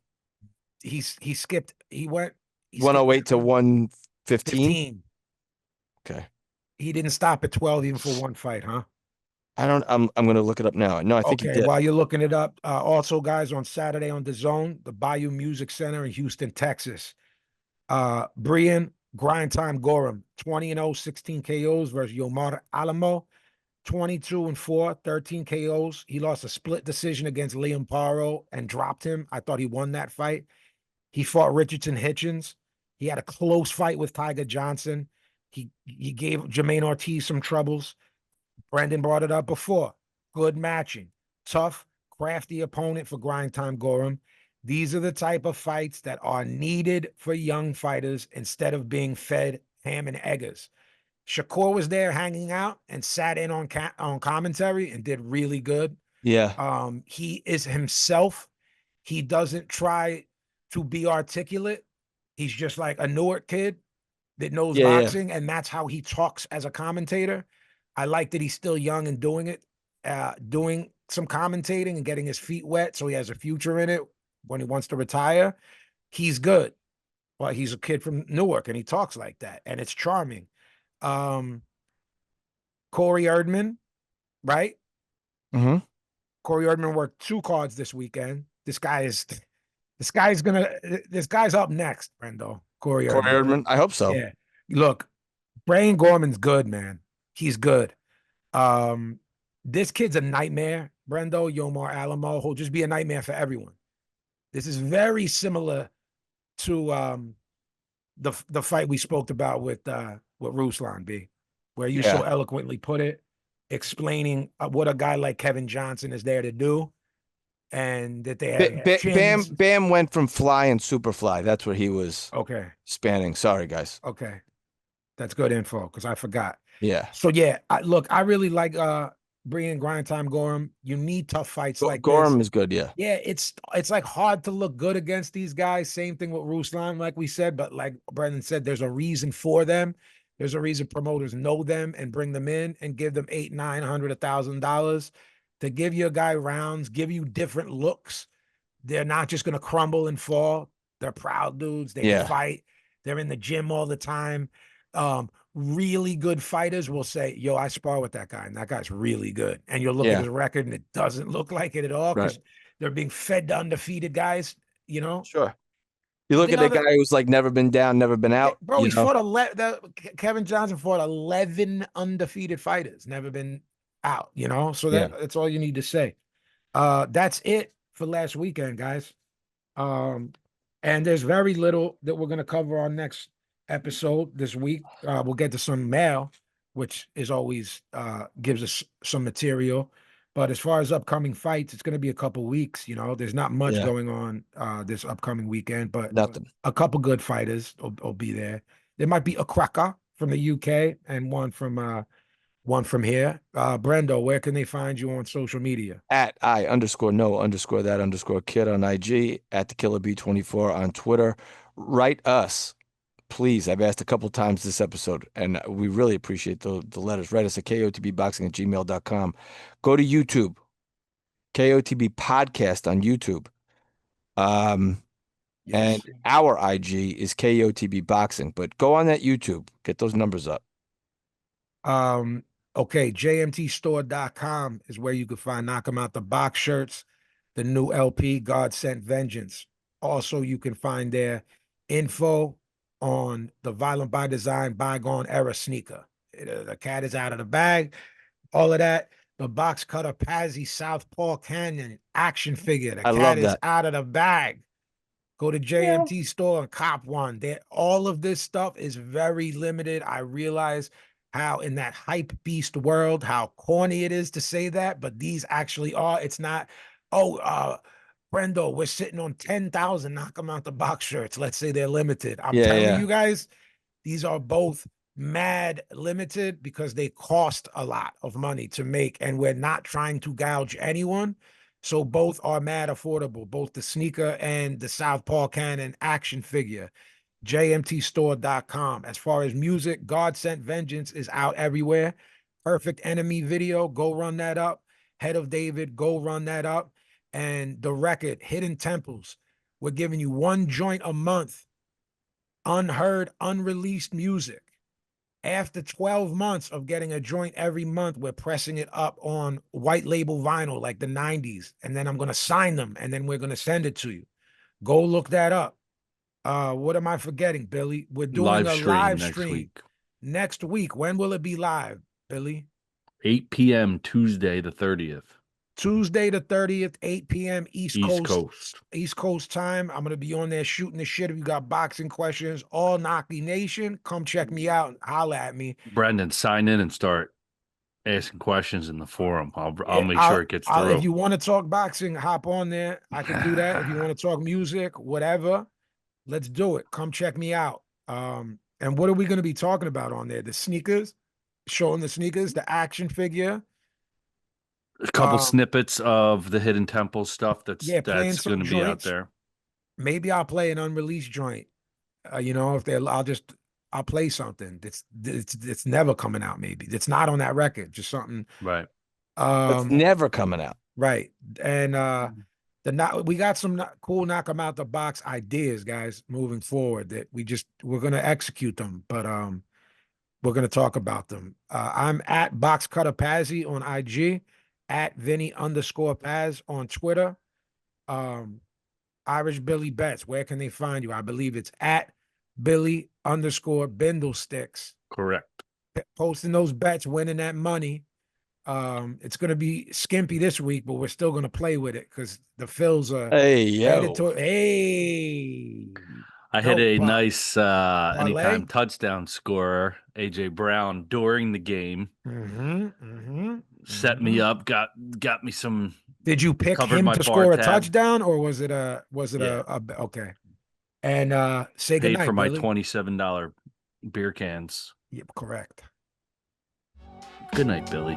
He skipped. He went 108 to 115. Okay. He didn't stop at 12 even for one fight, huh? I'm going to look it up now. No, I think he did. While you're looking it up, also, guys, on Saturday on DAZN, the Bayou Music Center in Houston, Texas. Brian Grind Time Gorham, 20-0, 16 KOs versus Yomar Alamo, 22-4, 13 KOs. He lost a split decision against Liam Paro and dropped him. I thought he won that fight. He fought Richardson Hitchens. He had a close fight with Tiger Johnson. He gave Jermaine Ortiz some troubles. Brendan brought it up before. Good matching. Tough, crafty opponent for Grind Time Gorham. These are the type of fights that are needed for young fighters instead of being fed ham and eggers. Shakur was there hanging out and sat in on commentary and did really good. Yeah. He is himself. He doesn't try to be articulate. He's just like a Newark kid that knows boxing, and that's how he talks as a commentator. I like that he's still young and doing it, doing some commentating and getting his feet wet so he has a future in it when he wants to retire. He's good. Well, he's a kid from Newark, and he talks like that, and it's charming. Corey Erdman, right? Mm-hmm. Corey Erdman worked 2 cards this weekend. This guy is This guy's up next, Brendo. Corey Corey Erdman. Erdman. I hope so. Yeah. Look, Brian Gorman's good, man. He's good. This kid's a nightmare, Brendo, Yomar Alamo. He'll just be a nightmare for everyone. This is very similar to the fight we spoke about with Ruslan B, where you so eloquently put it, explaining what a guy like Kevin Johnson is there to do, and that they have Bam went from fly and super fly. That's what he was spanning. Sorry, guys. Okay. That's good info because I forgot. Yeah. So yeah, I really like bringing Grind Time Gorham. You need tough fights like Gorham this. is good, yeah. Yeah, it's like hard to look good against these guys. Same thing with Ruslan, like we said, but like Brendan said, there's a reason for them. There's a reason promoters know them and bring them in and give them $800, $900, $1,000 to give you a guy rounds, give you different looks. They're not just gonna crumble and fall. They're proud dudes. They can fight. They're in the gym all the time. Really good fighters will say, yo, I spar with that guy, and that guy's really good. And you'll look at his record, and it doesn't look like it at all because they're being fed to undefeated guys, you know? Sure. You look at a guy who's like never been down, never been out. Bro, he fought Kevin Johnson fought 11 undefeated fighters, never been out, you know? So that's all you need to say. That's it for last weekend, guys. And there's very little that we're going to cover on next episode this week. We'll get to some mail, which is always gives us some material. But as far as upcoming fights, it's going to be a couple weeks. You know, there's not much going on this upcoming weekend, but a couple good fighters will be there. There might be a cracker from the UK and one from here. Brendo, where can they find you on social media? At I_know_that_kid on IG, at the Killer B24 on Twitter. Write us, please. I've asked a couple times this episode, and we really appreciate the letters. Write us at KOTBboxing@gmail.com. Go to YouTube, KOTB Podcast on YouTube. And our IG is KOTB Boxing, but go on that YouTube, get those numbers up. Okay, jmtstore.com is where you can find Knock 'em Out the Box shirts, the new LP, God Sent Vengeance. Also, you can find their info on the Violent by Design Bygone Era sneaker. The cat is out of the bag, all of that. The box cutter Pazzi Southpaw Canyon action figure. The cat is out of the bag. Go to JMT store and cop one. All of this stuff is very limited. I realize how in that hype beast world, how corny it is to say that, but these actually are. It's not, Brendo, we're sitting on 10,000 Knock 'em Out the Box shirts. Let's say they're limited. I'm telling you guys, these are both mad limited because they cost a lot of money to make, and we're not trying to gouge anyone. So both are mad affordable, both the sneaker and the Southpaw Cannon action figure. jmtstore.com. As far as music, God Sent Vengeance is out everywhere. Perfect Enemy video, go run that up. Head of David, go run that up. And the record, Hidden Temples, we're giving you one joint a month, unheard, unreleased music. After 12 months of getting a joint every month, we're pressing it up on white label vinyl like the 90s. And then I'm going to sign them, and then we're going to send it to you. Go look that up. What am I forgetting, Billy? We're doing a live stream next week. When will it be live, Billy? 8 p.m. Tuesday the 30th. Tuesday the 30th, 8 p.m. East Coast time. I'm going to be on there shooting the shit. If you got boxing questions, all Knocky Nation, come check me out and holla at me. Brendan, sign in and start asking questions in the forum. I'll make sure it gets through. If you want to talk boxing, hop on there. I can do that. If you want to talk music, whatever, let's do it. Come check me out. And what are we going to be talking about on there? The sneakers, showing the sneakers, the action figure. A couple snippets of the Hidden Temple stuff that's going to be out there. Maybe I'll play an unreleased joint. I'll play something it's never coming out. Maybe it's not on that record. Just something. Right. It's never coming out. Right. And we got some cool Knock 'em Out the Box ideas, guys, moving forward that we're going to execute them, but we're going to talk about them. I'm at Box Cutter Pazzi on IG. At Vinnie_Paz on Twitter. Irish Billy Bets. Where can they find you? I believe it's at Billy_Bindlesticks. Correct. Posting those bets, winning that money. It's going to be skimpy this week, but we're still going to play with it because the Phils are headed toward. Hey, I had a nice parlay? anytime touchdown scorer, AJ Brown, during the game. Set me up, got me some. Did you pick him to score a touchdown, or was it a okay? And say paid goodnight, for my Billy. $27 beer cans. Yep, correct. Good night, Billy.